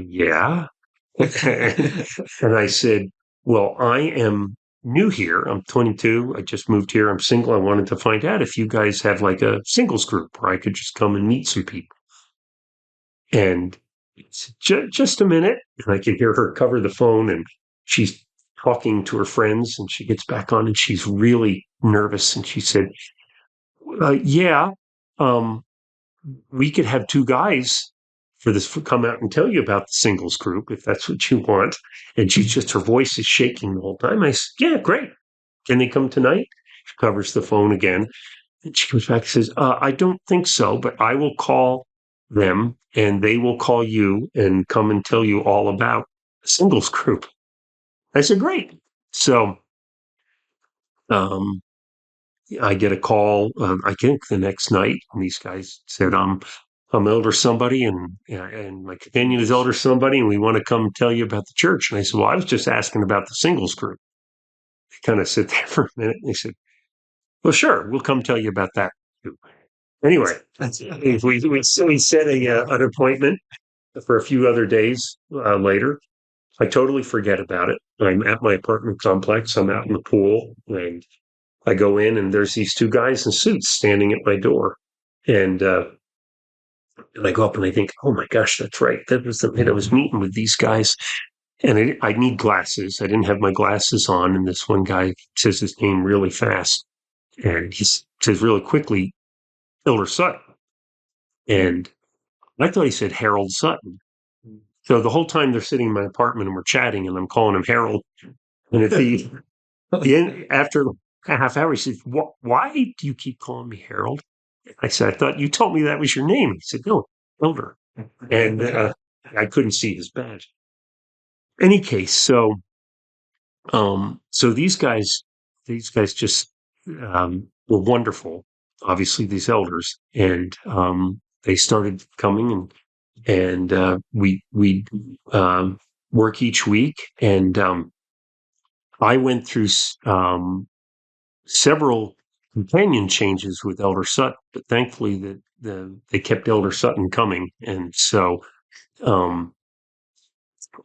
"Yeah." And I said, "Well, I am new here. I'm 22. I just moved here. I'm single. I wanted to find out if you guys have like a singles group where I could just come and meet some people." And it's just a minute. And I could hear her cover the phone, and she's talking to her friends, and she gets back on, and she's really nervous, and she said, yeah, we could have two guys for this come out and tell you about the singles group if that's what you want. And her voice is shaking the whole time. I said, yeah, great. Can they come tonight? She covers the phone again. And she comes back and says, I don't think so, but I will call them and they will call you and come and tell you all about the singles group. I said, great. So I get a call, I think the next night, and these guys said, I'm elder somebody, and my companion is elder somebody, and we want to come tell you about the church. And I said, well, I was just asking about the singles group. They kind of sit there for a minute, and they said, well, sure, we'll come tell you about that too. Anyway, we set an appointment for a few other days later. I totally forget about it. I'm at my apartment complex. I'm out in the pool, and I go in, and there's these two guys in suits standing at my door. And I go up and I think, oh my gosh, that's right. That was the night I was meeting with these guys. And I need glasses. I didn't have my glasses on. And this one guy says his name really fast. And he says really quickly, Elder Sutton. And I thought he said Harold Sutton. So the whole time they're sitting in my apartment and we're chatting, and I'm calling him Harold. And at the end, after a half hour, he said, why do you keep calling me Harold? I said, I thought you told me that was your name. He said, no, Elder. And I couldn't see his badge. Any case, so these guys just were wonderful. Obviously, these elders, and they started coming, and we work each week, and I went through several companion changes with Elder Sutton, but thankfully they kept Elder Sutton coming, and so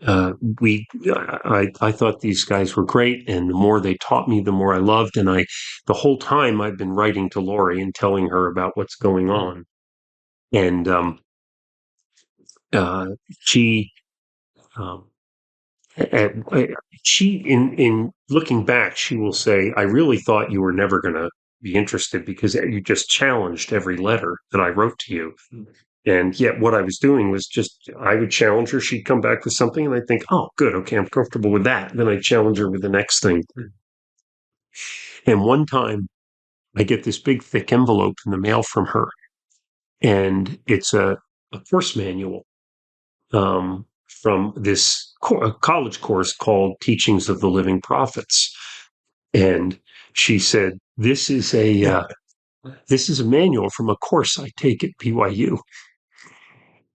I thought these guys were great, and the more they taught me, the more I loved. And the whole time I've been writing to Lori and telling her about what's going on, and she in looking back, she will say, I really thought you were never going to be interested because you just challenged every letter that I wrote to you. And yet what I was doing was just, I would challenge her. She'd come back with something and I'd think, oh, good. Okay. I'm comfortable with that. Then I'd challenge her with the next thing. And one time I get this big, thick envelope in the mail from her. And it's a course manual from this college course called Teachings of the Living Prophets. And she said, this is a manual from a course I take at BYU.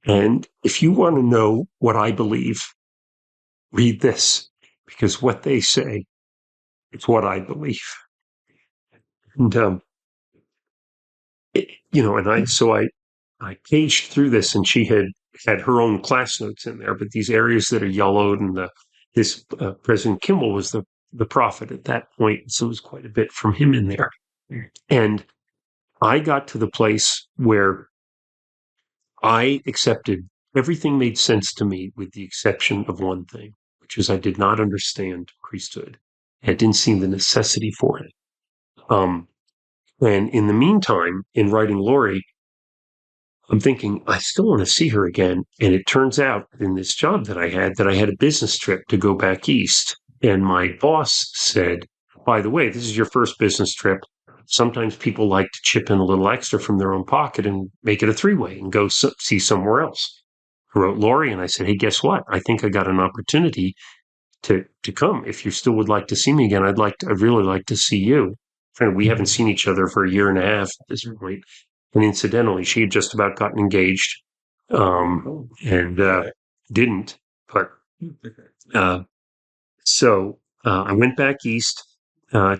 And if you want to know what I believe, read this, because what they say is what I believe. And, I paged through this, and she had her own class notes in there, but these areas that are yellowed, and this President Kimball was the prophet at that point, so it was quite a bit from him in there. And I got to the place where I accepted everything made sense to me with the exception of one thing, which is I did not understand priesthood. I didn't see the necessity for it. And in the meantime, in writing Lori, I'm thinking, I still want to see her again. And it turns out in this job that I had a business trip to go back east. And my boss said, by the way, this is your first business trip. Sometimes people like to chip in a little extra from their own pocket and make it a three-way and go see somewhere else. I wrote Lori and I said, hey, guess what? I think I got an opportunity to come. If you still would like to see me again, I'd really like to see you. And we haven't seen each other for a year and a half at this point. And incidentally, she had just about gotten engaged and didn't. But so I went back east. I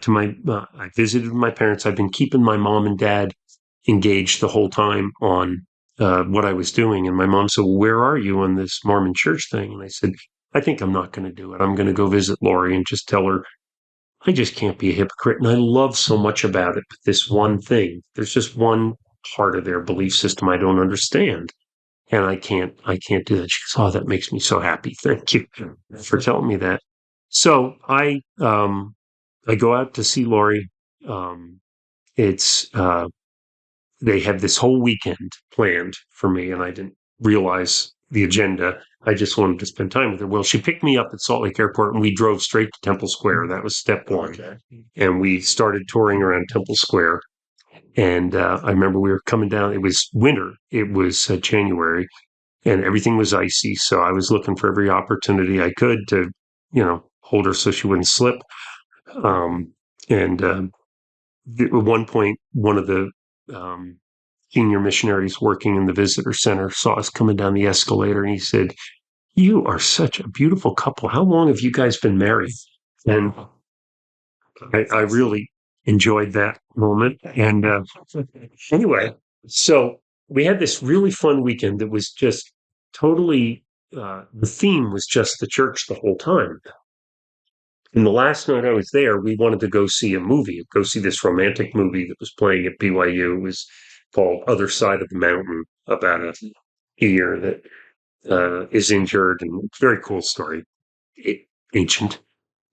visited my parents. I've been keeping my mom and dad engaged the whole time on what I was doing. And my mom said, well, where are you on this Mormon church thing? And I said, I think I'm not going to do it. I'm going to go visit Lori and just tell her I just can't be a hypocrite. And I love so much about it. But this one thing, there's just one part of their belief system I don't understand. And I can't do that. She goes, oh, that makes me so happy. Thank you for telling me that. So I go out to see Lori. it's they have this whole weekend planned for me, and I didn't realize the agenda. I just wanted to spend time with her. Well, she picked me up at Salt Lake Airport, and we drove straight to Temple Square. That was step one. Okay. And we started touring around Temple Square. And I remember we were coming down. It was winter. It was January, and everything was icy. So I was looking for every opportunity I could to, hold her so she wouldn't slip. And at one point, one of the senior missionaries working in the visitor center saw us coming down the escalator, and he said, "You are such a beautiful couple. How long have you guys been married?" And I really enjoyed that moment. And anyway, so we had this really fun weekend that was just totally, the theme was just the church the whole time. And the last night I was there, we wanted to go see a movie, go see this romantic movie that was playing at BYU. It was called Other Side of the Mountain, about a deer that is injured, and it's a very cool story, ancient.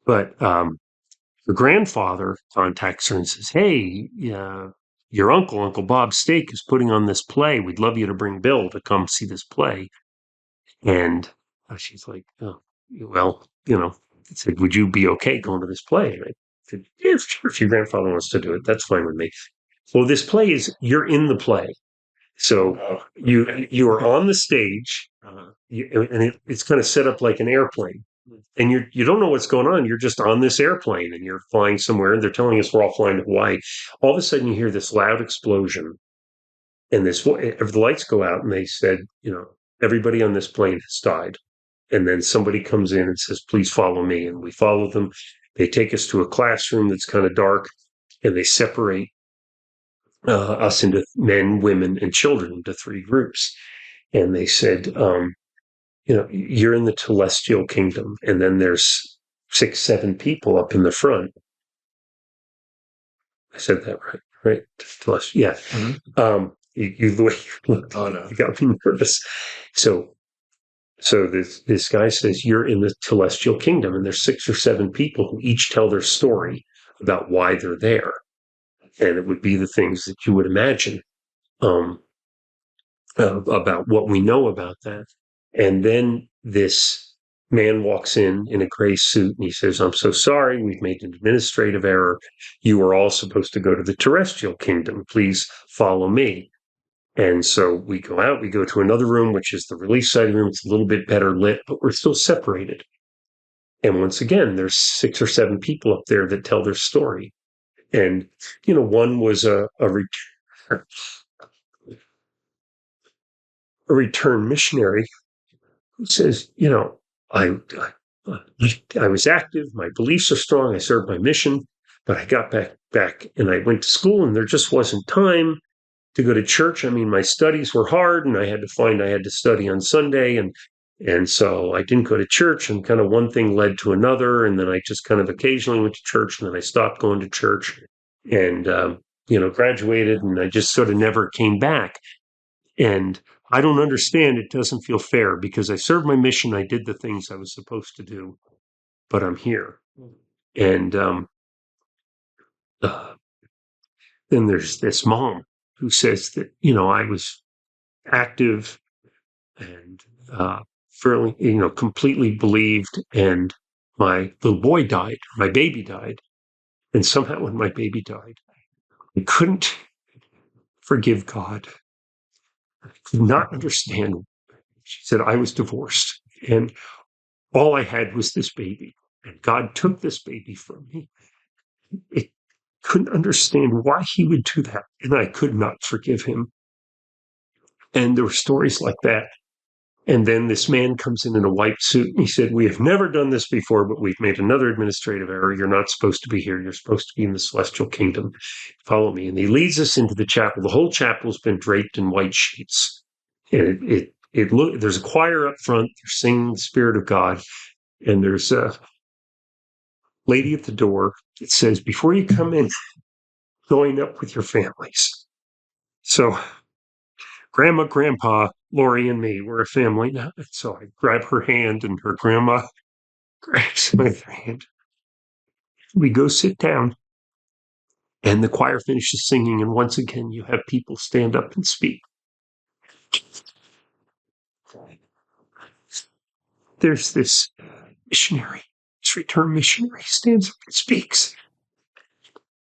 But her grandfather contacts her and says, "Hey, your Uncle Bob Stake, is putting on this play. We'd love you to bring Bill to come see this play." And she's like, "Oh, well, I said, would you be okay going to this play?" And I said, "Yeah, sure. If your grandfather wants to do it, that's fine with me." Well, this play is, you're in the play. So you are on the stage, and it's kind of set up like an airplane. And you don't know what's going on. You're just on this airplane, and you're flying somewhere, and they're telling us we're all flying to Hawaii. All of a sudden, you hear this loud explosion, and the lights go out, and they said, everybody on this plane has died. And then somebody comes in and says, "Please follow me." And we follow them. They take us to a classroom that's kind of dark, and they separate us into men, women, and children into three groups. And they said, "You're in the celestial kingdom." And then there's 6, 7 people up in the front. I said that right? Celestial, yeah. Mm-hmm. The way you looked, Oh no, you got me nervous. So this guy says, "You're in the celestial kingdom," and there's 6 or 7 people who each tell their story about why they're there, and it would be the things that you would imagine about what we know about that. And then this man walks in a gray suit, and he says, "I'm so sorry, we've made an administrative error. You are all supposed to go to the terrestrial kingdom. Please follow me." And so we go out, we go to another room, which is the release side room. It's a little bit better lit, but we're still separated. And once again, there's 6 or 7 people up there that tell their story. And, one was a return missionary who says, I was active, my beliefs are strong, I served my mission, but I got back and I went to school, and there just wasn't time to go to church. I mean, my studies were hard, and I had to study on Sunday, and so I didn't go to church, and kind of one thing led to another, and then I just kind of occasionally went to church, and then I stopped going to church, and graduated, and I just sort of never came back. And I don't understand. It doesn't feel fair, because I served my mission, I did the things I was supposed to do, but I'm here. And then there's this mom who says that, I was active and fairly, completely believed, and my little boy died, my baby died. And somehow when my baby died, I couldn't forgive God. I could not understand. She said, I was divorced, and all I had was this baby, and God took this baby from me. I couldn't understand why he would do that, and I could not forgive him. And there were stories like that. And then this man comes in a white suit, and he said, "We have never done this before, but we've made another administrative error. You're not supposed to be here. You're supposed to be in the celestial kingdom. Follow me." And he leads us into the chapel. The whole chapel's been draped in white sheets. And there's a choir up front. They're singing the Spirit of God. And there's a lady at the door that says, "Before you come in, join up with your families." So Grandma, Grandpa, Lori, and me, we're a family now. So I grab her hand, and her grandma grabs my hand. We go sit down, And the choir finishes singing, and once again, you have people stand up and speak. There's this missionary, this return missionary, stands up and speaks.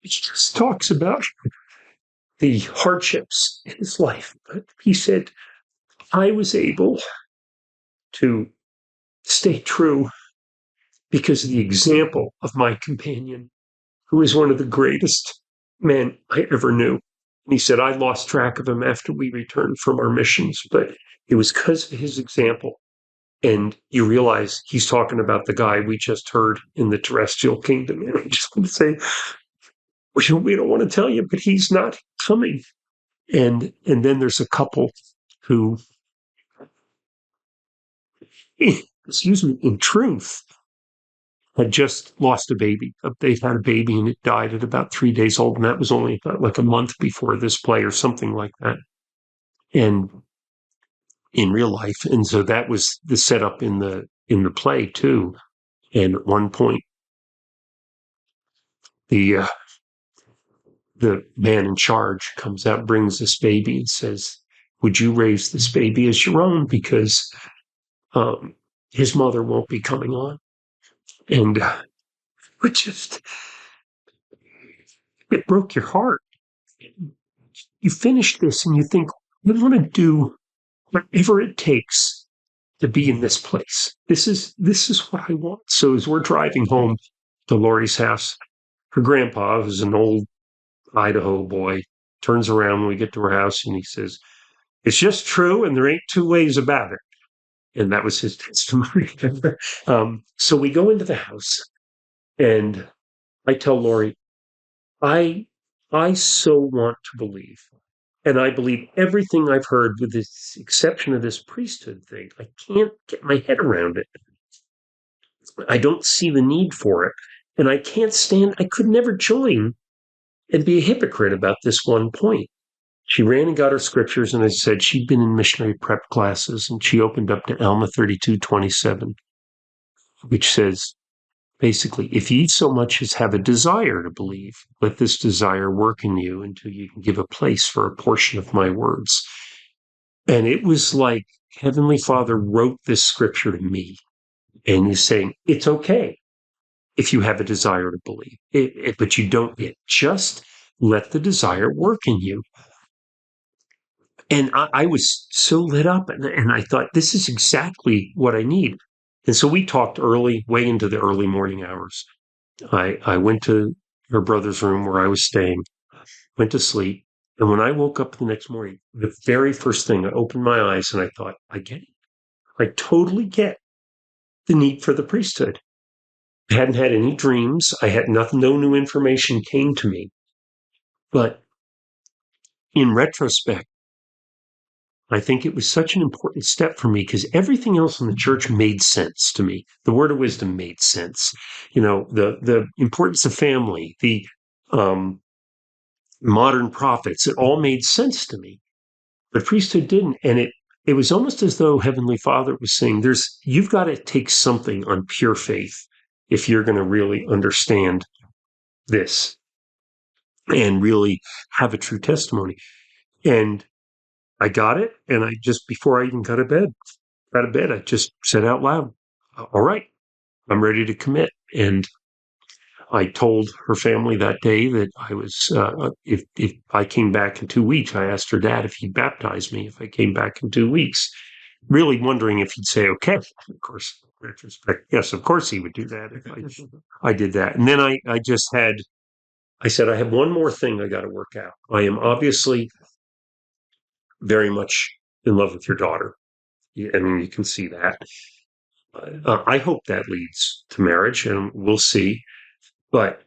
He just talks about the hardships in his life. But he said, I was able to stay true because of the example of my companion, who is one of the greatest men I ever knew. And he said, I lost track of him after we returned from our missions, but it was because of his example. And you realize he's talking about the guy we just heard in the terrestrial kingdom. And I just want to say, we don't want to tell you, but he's not coming. And then there's a couple who, excuse me, in truth, had just lost a baby. They've had a baby and it died at about 3 days old. And that was only about like a month before this play or something like that. And in real life. And so that was the setup in the play too. And at one point, the man in charge comes out, brings this baby and says, would you raise this baby as your own? Because his mother won't be coming on. And it broke your heart. You finish this and you think, I want to do whatever it takes to be in this place. This is what I want. So as we're driving home to Lori's house, her grandpa, who's an old Idaho boy, turns around when we get to her house and he says, it's just true and there ain't two ways about it. And that was his testimony. So we go into the house and I tell Lori, I so want to believe. And I believe everything I've heard with the exception of this priesthood thing. I can't get my head around it. I don't see the need for it. And I could never join and be a hypocrite about this one point. She ran and got her scriptures, and I said she'd been in missionary prep classes, and she opened up to Alma 32:27, which says, basically, if ye so much as have a desire to believe, let this desire work in you until you can give a place for a portion of my words. And it was like Heavenly Father wrote this scripture to me and is saying, it's okay if you have a desire to believe, but you don't yet. Just let the desire work in you. And I was so lit up, and I thought, this is exactly what I need. And so we talked early, way into the early morning hours. I went to her brother's room where I was staying, went to sleep. And when I woke up the next morning, the very first thing, I opened my eyes and I thought, I get it. I totally get the need for the priesthood. I hadn't had any dreams. I had nothing, no new information came to me. But in retrospect, I think it was such an important step for me because everything else in the church made sense to me. The word of wisdom made sense. The importance of family, the modern prophets, it all made sense to me. But priesthood didn't. And it was almost as though Heavenly Father was saying, you've got to take something on pure faith if you're going to really understand this and really have a true testimony. And I got it, and I just, before I even got out of bed, I just said out loud, all right, I'm ready to commit. And I told her family that day that I was, if I came back in 2 weeks, I asked her dad if he'd baptize me if I came back in 2 weeks, really wondering if he'd say, okay. Of course, in retrospect, yes, of course he would do that if I did that. And then I said, I have one more thing I got to work out. I am obviously very much in love with your daughter. I mean, you can see that. I hope that leads to marriage, and we'll see. But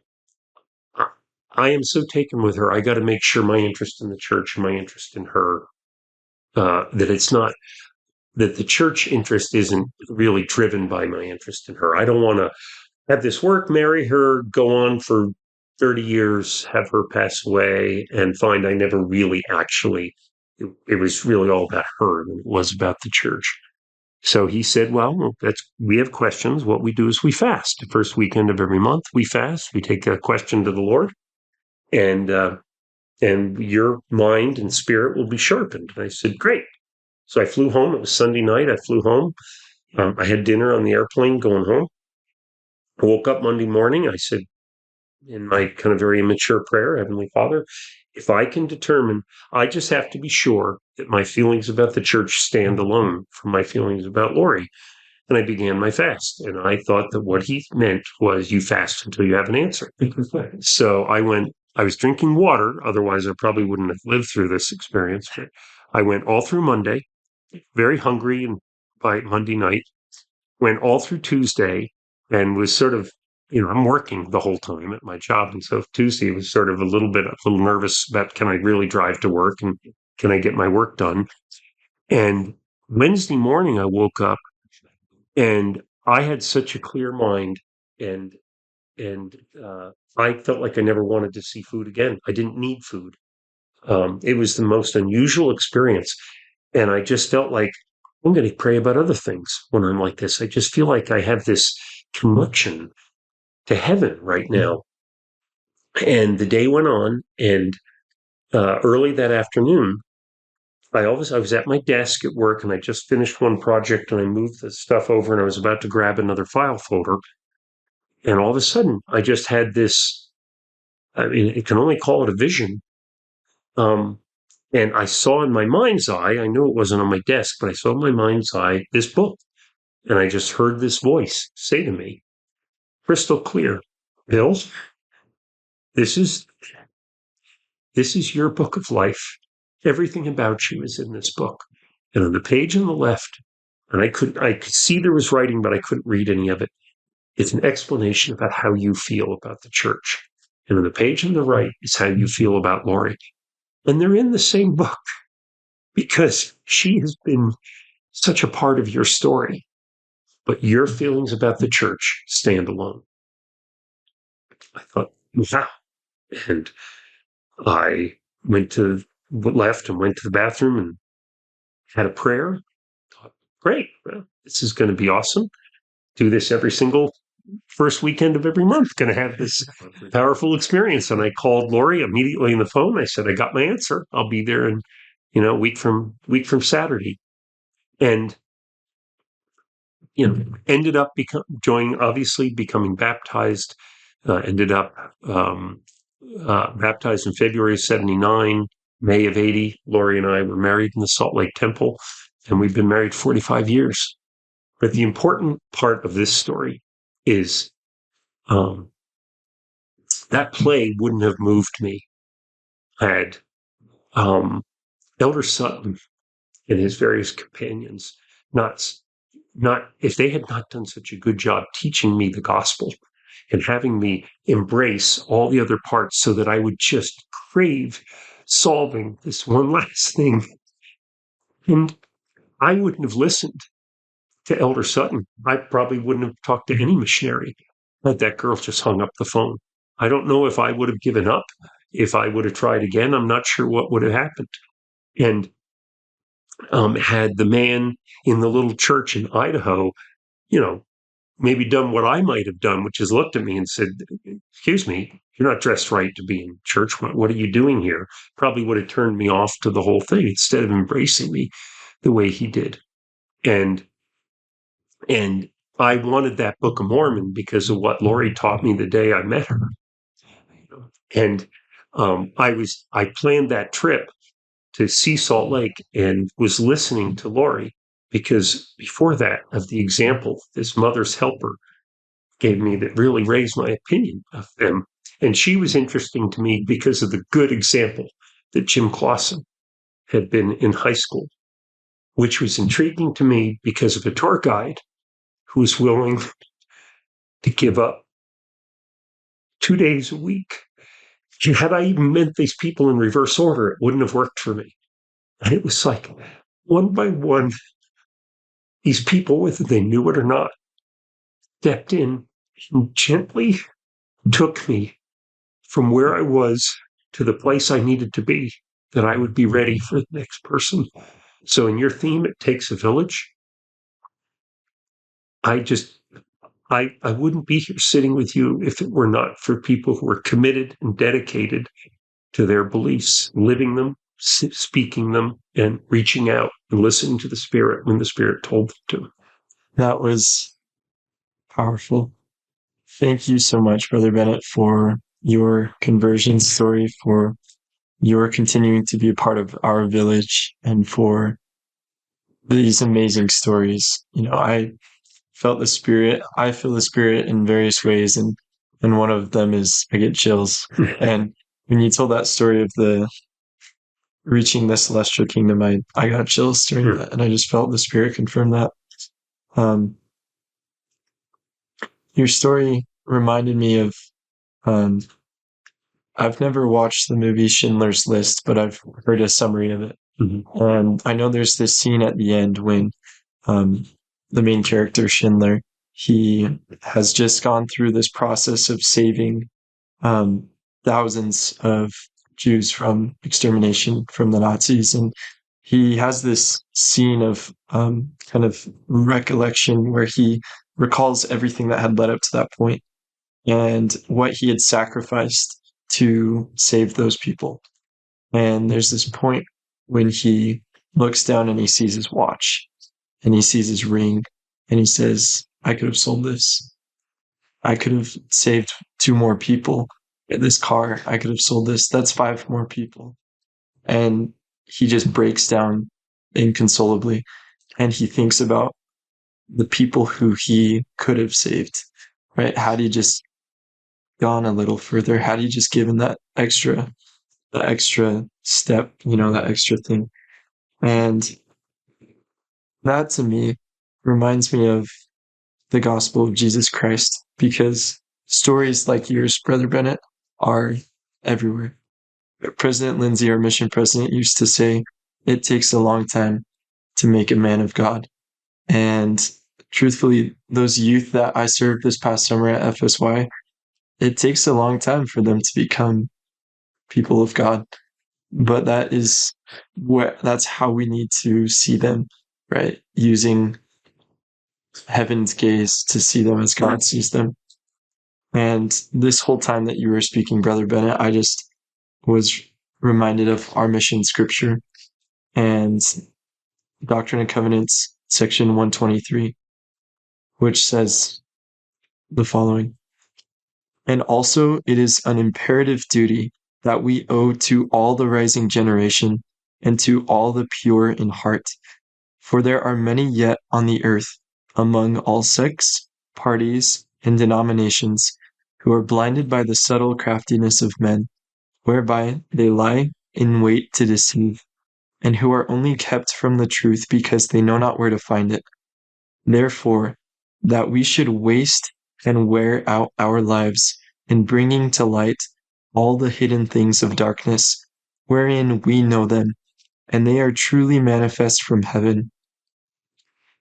I am so taken with her. I got to make sure my interest in the church and my interest in her, that it's not, that the church interest isn't really driven by my interest in her. I don't want to have this work, marry her, go on for 30 years, have her pass away, and find I never really actually, it was really all about her than it was about the church. So he said, well, we have questions. What we do is we fast. The first weekend of every month, we fast. We take a question to the Lord. and your mind and spirit will be sharpened. And I said, great. So I flew home. It was Sunday night. I flew home. I had dinner on the airplane going home. I woke up Monday morning. I said, in my kind of very immature prayer, Heavenly Father, if I can determine, I just have to be sure that my feelings about the church stand alone from my feelings about Lori. And I began my fast. And I thought that what he meant was you fast until you have an answer. So I was drinking water. Otherwise, I probably wouldn't have lived through this experience. But I went all through Monday, very hungry, and by Monday night, went all through Tuesday and was sort of, I'm working the whole time at my job. And so Tuesday was sort of a little nervous about, can I really drive to work and can I get my work done? And Wednesday morning, I woke up and I had such a clear mind, and I felt like I never wanted to see food again. I didn't need food. It was the most unusual experience, and I just felt like I'm going to pray about other things when I'm like this. I just feel like I have this connection to heaven right now. And the day went on, and early that afternoon, I was at my desk at work, and I just finished one project, and I moved the stuff over, and I was about to grab another file folder. And all of a sudden, I just had this, I mean, you can only call it a vision. And I saw in my mind's eye, I knew it wasn't on my desk, but I saw in my mind's eye this book. And I just heard this voice say to me, crystal clear, Bill, this is your book of life. Everything about you is in this book. And on the page on the left, and I could see there was writing, but I couldn't read any of it. It's an explanation about how you feel about the church. And on the page on the right is how you feel about Lori. And they're in the same book because she has been such a part of your story. But your feelings about the church stand alone. I thought, wow. And I went to the bathroom and had a prayer. Thought, great, well, this is going to be awesome. Do this every single first weekend of every month. Going to have this powerful experience. And I called Lori immediately on the phone. I said, I got my answer. I'll be there in, a week from Saturday. And, ended up becoming baptized, ended up baptized in February of 79, May of 80. Lori and I were married in the Salt Lake Temple, and we've been married 45 years. But the important part of this story is that play wouldn't have moved me had Elder Sutton and his various companions not if they had not done such a good job teaching me the gospel and having me embrace all the other parts so that I would just crave solving this one last thing. And I wouldn't have listened to Elder Sutton. I probably wouldn't have talked to any missionary had that girl just hung up the phone. I don't know if I would have given up. If I would have tried again, I'm not sure what would have happened. And had the man in the little church in Idaho, maybe done what I might have done, which is looked at me and said, excuse me, you're not dressed right to be in church. What are you doing here? Probably would have turned me off to the whole thing instead of embracing me the way he did. And I wanted that Book of Mormon because of what Lori taught me the day I met her. And I planned that trip to see Salt Lake and was listening to Lori because before that, of the example this mother's helper gave me that really raised my opinion of them. And she was interesting to me because of the good example that Jim Clausen had been in high school, which was intriguing to me because of a tour guide who was willing to give up 2 days a week. Had I even meant these people in reverse order, it wouldn't have worked for me. And it was like, one by one, these people, whether they knew it or not, stepped in and gently took me from where I was to the place I needed to be, that I would be ready for the next person. So in your theme, It Takes a Village, I I wouldn't be here sitting with you if it were not for people who are committed and dedicated to their beliefs, living them, speaking them, and reaching out and listening to the Spirit when the Spirit told them to. That was powerful. Thank you so much, Brother Bennett, for your conversion story, for your continuing to be a part of our village, and for these amazing stories. I felt the Spirit. I feel the Spirit in various ways, and one of them is I get chills. And when you told that story of the reaching the celestial kingdom, I got chills during that, and I just felt the Spirit confirm that. Your story reminded me of, I've never watched the movie Schindler's List, but I've heard a summary of it. Mm-hmm. And I know there's this scene at the end when the main character, Schindler, he has just gone through this process of saving thousands of Jews from extermination from the Nazis. And he has this scene of kind of recollection where he recalls everything that had led up to that point and what he had sacrificed to save those people. And there's this point when he looks down and he sees his watch and he sees his ring and he says, I could have sold this. I could have saved 2 more people. This car, I could have sold this. That's 5 more people. And he just breaks down inconsolably. And he thinks about the people who he could have saved, right? Had he just gone a little further, had he just given that extra step, that extra thing. And that to me reminds me of the gospel of Jesus Christ, because stories like yours, Brother Bennett, are everywhere. President Lindsay, our mission president, used to say, it takes a long time to make a man of God. And truthfully, those youth that I served this past summer at FSY, it takes a long time for them to become people of God. But that's how we need to see them, right? Using heaven's gaze to see them as God sees them. And this whole time that you were speaking, Brother Bennett, I just was reminded of our mission scripture and Doctrine and Covenants, section 123, which says the following. And also it is an imperative duty that we owe to all the rising generation and to all the pure in heart. For there are many yet on the earth, among all sects, parties, and denominations, who are blinded by the subtle craftiness of men, whereby they lie in wait to deceive, and who are only kept from the truth because they know not where to find it. Therefore, that we should waste and wear out our lives in bringing to light all the hidden things of darkness, wherein we know them, and they are truly manifest from heaven.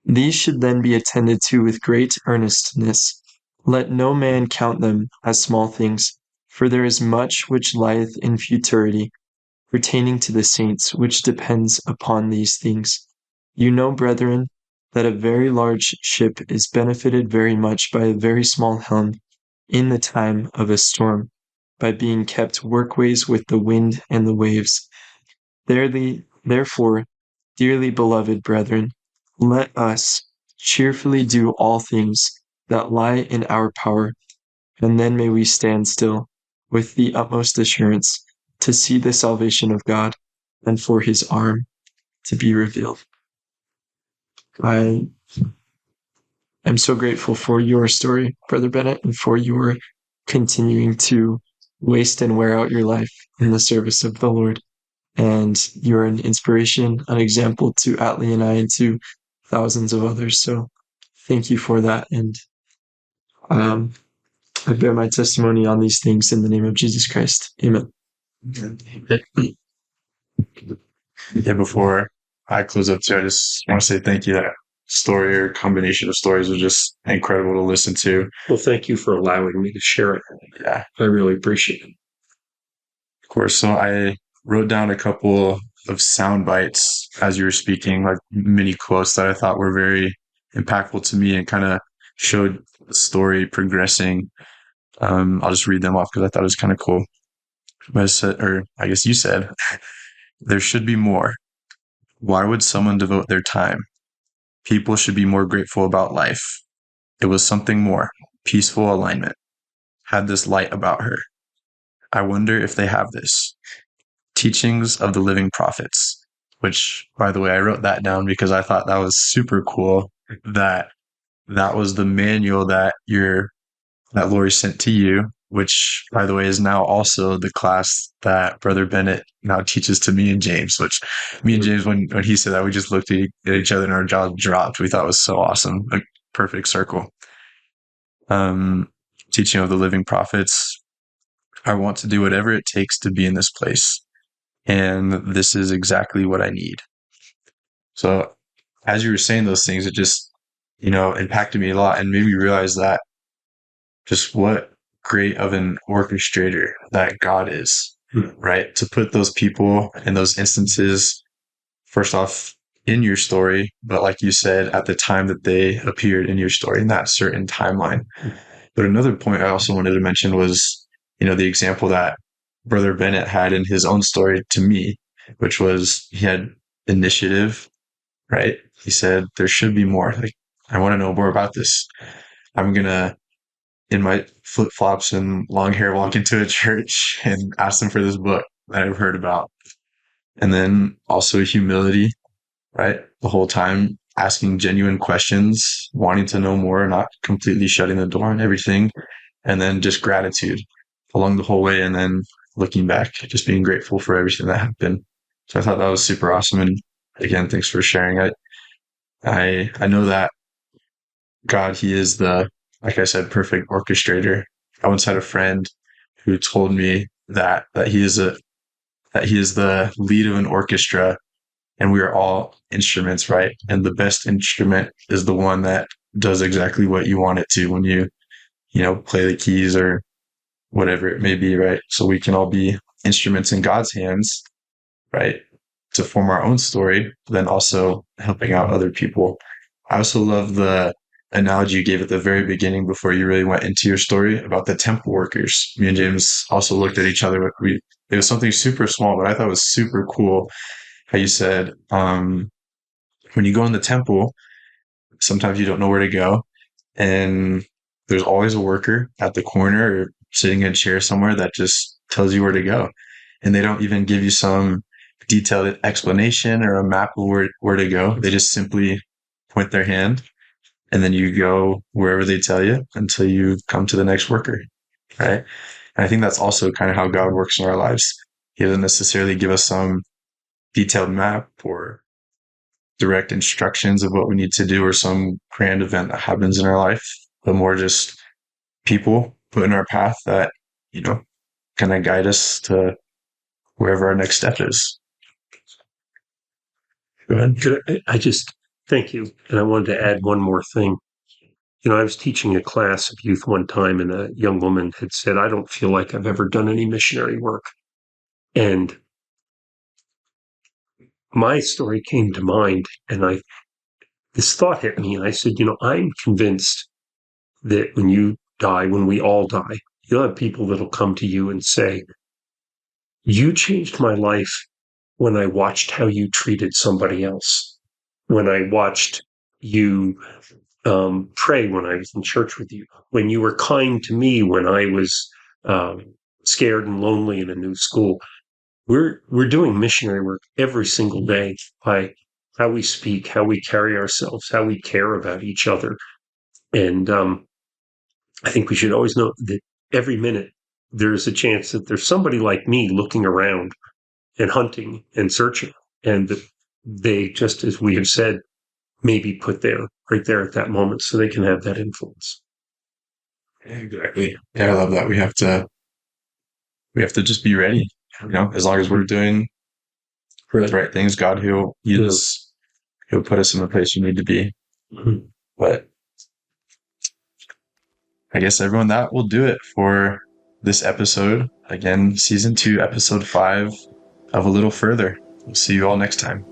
These should then be attended to with great earnestness. Let no man count them as small things, for there is much which lieth in futurity, pertaining to the saints, which depends upon these things. You know, brethren, that a very large ship is benefited very much by a very small helm in the time of a storm, by being kept workways with the wind and the waves. Therefore, dearly beloved brethren, let us cheerfully do all things that lie in our power, and then may we stand still with the utmost assurance to see the salvation of God and for his arm to be revealed. I am so grateful for your story, Brother Bennett, and for your continuing to waste and wear out your life in the service of the Lord. And you're an inspiration, an example to Atlee and I and to thousands of others. So thank you for that. And I bear my testimony on these things in the name of Jesus Christ. Amen. Yeah, before I close up too, I just want to say thank you. That story or combination of stories was just incredible to listen to. Well, thank you for allowing me to share it. Yeah, I really appreciate it. of course. So I wrote down a couple of sound bites as you were speaking, like mini quotes that I thought were very impactful to me and kind of showed the story progressing. I'll just read them off because I thought it was kind of cool. But I said, or I guess you said, there should be more. Why would someone devote their time? People should be more grateful about life. It was something more. Peaceful alignment. Had this light about her. I wonder if they have this. Teachings of the living prophets. Which, by the way, I wrote that down because I thought that was super cool. That was the manual that Lori sent to you, which, by the way, is now also the class that Brother Bennett now teaches to me and James, which me and James, when he said that, we just looked at each other and our jaws dropped. We thought it was so awesome. A perfect circle. Teaching of the living prophets. I want to do whatever it takes to be in this place. And this is exactly what I need. So as you were saying those things, it just, impacted me a lot and made me realize that just what great of an orchestrator that God is, right? To put those people in those instances, first off, in your story, but like you said, at the time that they appeared in your story, in that certain timeline. But another point I also wanted to mention was, the example that Brother Bennett had in his own story to me, which was he had initiative, right? He said, there should be more. Like, I want to know more about this. I'm going to, in my flip-flops and long hair, walk into a church and ask them for this book that I've heard about. And then also humility, right? The whole time asking genuine questions, wanting to know more, not completely shutting the door on everything. And then just gratitude along the whole way. And then looking back, just being grateful for everything that happened. So I thought that was super awesome. And again, thanks for sharing. I know that God, he is like I said, perfect orchestrator. I once had a friend who told me that he is the lead of an orchestra and we are all instruments, right? And the best instrument is the one that does exactly what you want it to when you play the keys or whatever it may be, right? So we can all be instruments in God's hands, right? To form our own story, but then also helping out other people. I also love the analogy you gave at the very beginning before you really went into your story about the temple workers. Me and James also looked at each other. It was something super small, but I thought it was super cool how you said, when you go in the temple, sometimes you don't know where to go. And there's always a worker at the corner or sitting in a chair somewhere that just tells you where to go. And they don't even give you some detailed explanation or a map of where to go. They just simply point their hand and then you go wherever they tell you until you come to the next worker, right? And I think that's also kind of how God works in our lives. He doesn't necessarily give us some detailed map or direct instructions of what we need to do or some grand event that happens in our life, but more just people put in our path that, kind of guide us to wherever our next step is. Go ahead. I just thank you. And I wanted to add one more thing. I was teaching a class of youth one time, and a young woman had said, I don't feel like I've ever done any missionary work. And my story came to mind, and this thought hit me, and I said, I'm convinced that when you die, when we all die, you'll have people that'll come to you and say, you changed my life when I watched how you treated somebody else, when I watched you pray when I was in church with you, when you were kind to me when I was scared and lonely in a new school. We're doing missionary work every single day by how we speak, how we carry ourselves, how we care about each other. And I think we should always know that every minute there's a chance that there's somebody like me looking around and hunting and searching, and that they, just as we have said, may be put there, right there at that moment, so they can have that influence. Exactly. Yeah, I love that. We have to just be ready. As long as we're doing the right things, God, he'll put us in the place you need to be. Mm-hmm. But I guess everyone, that will do it for this episode. Again, season 2, episode 5 of A Little Further. We'll see you all next time.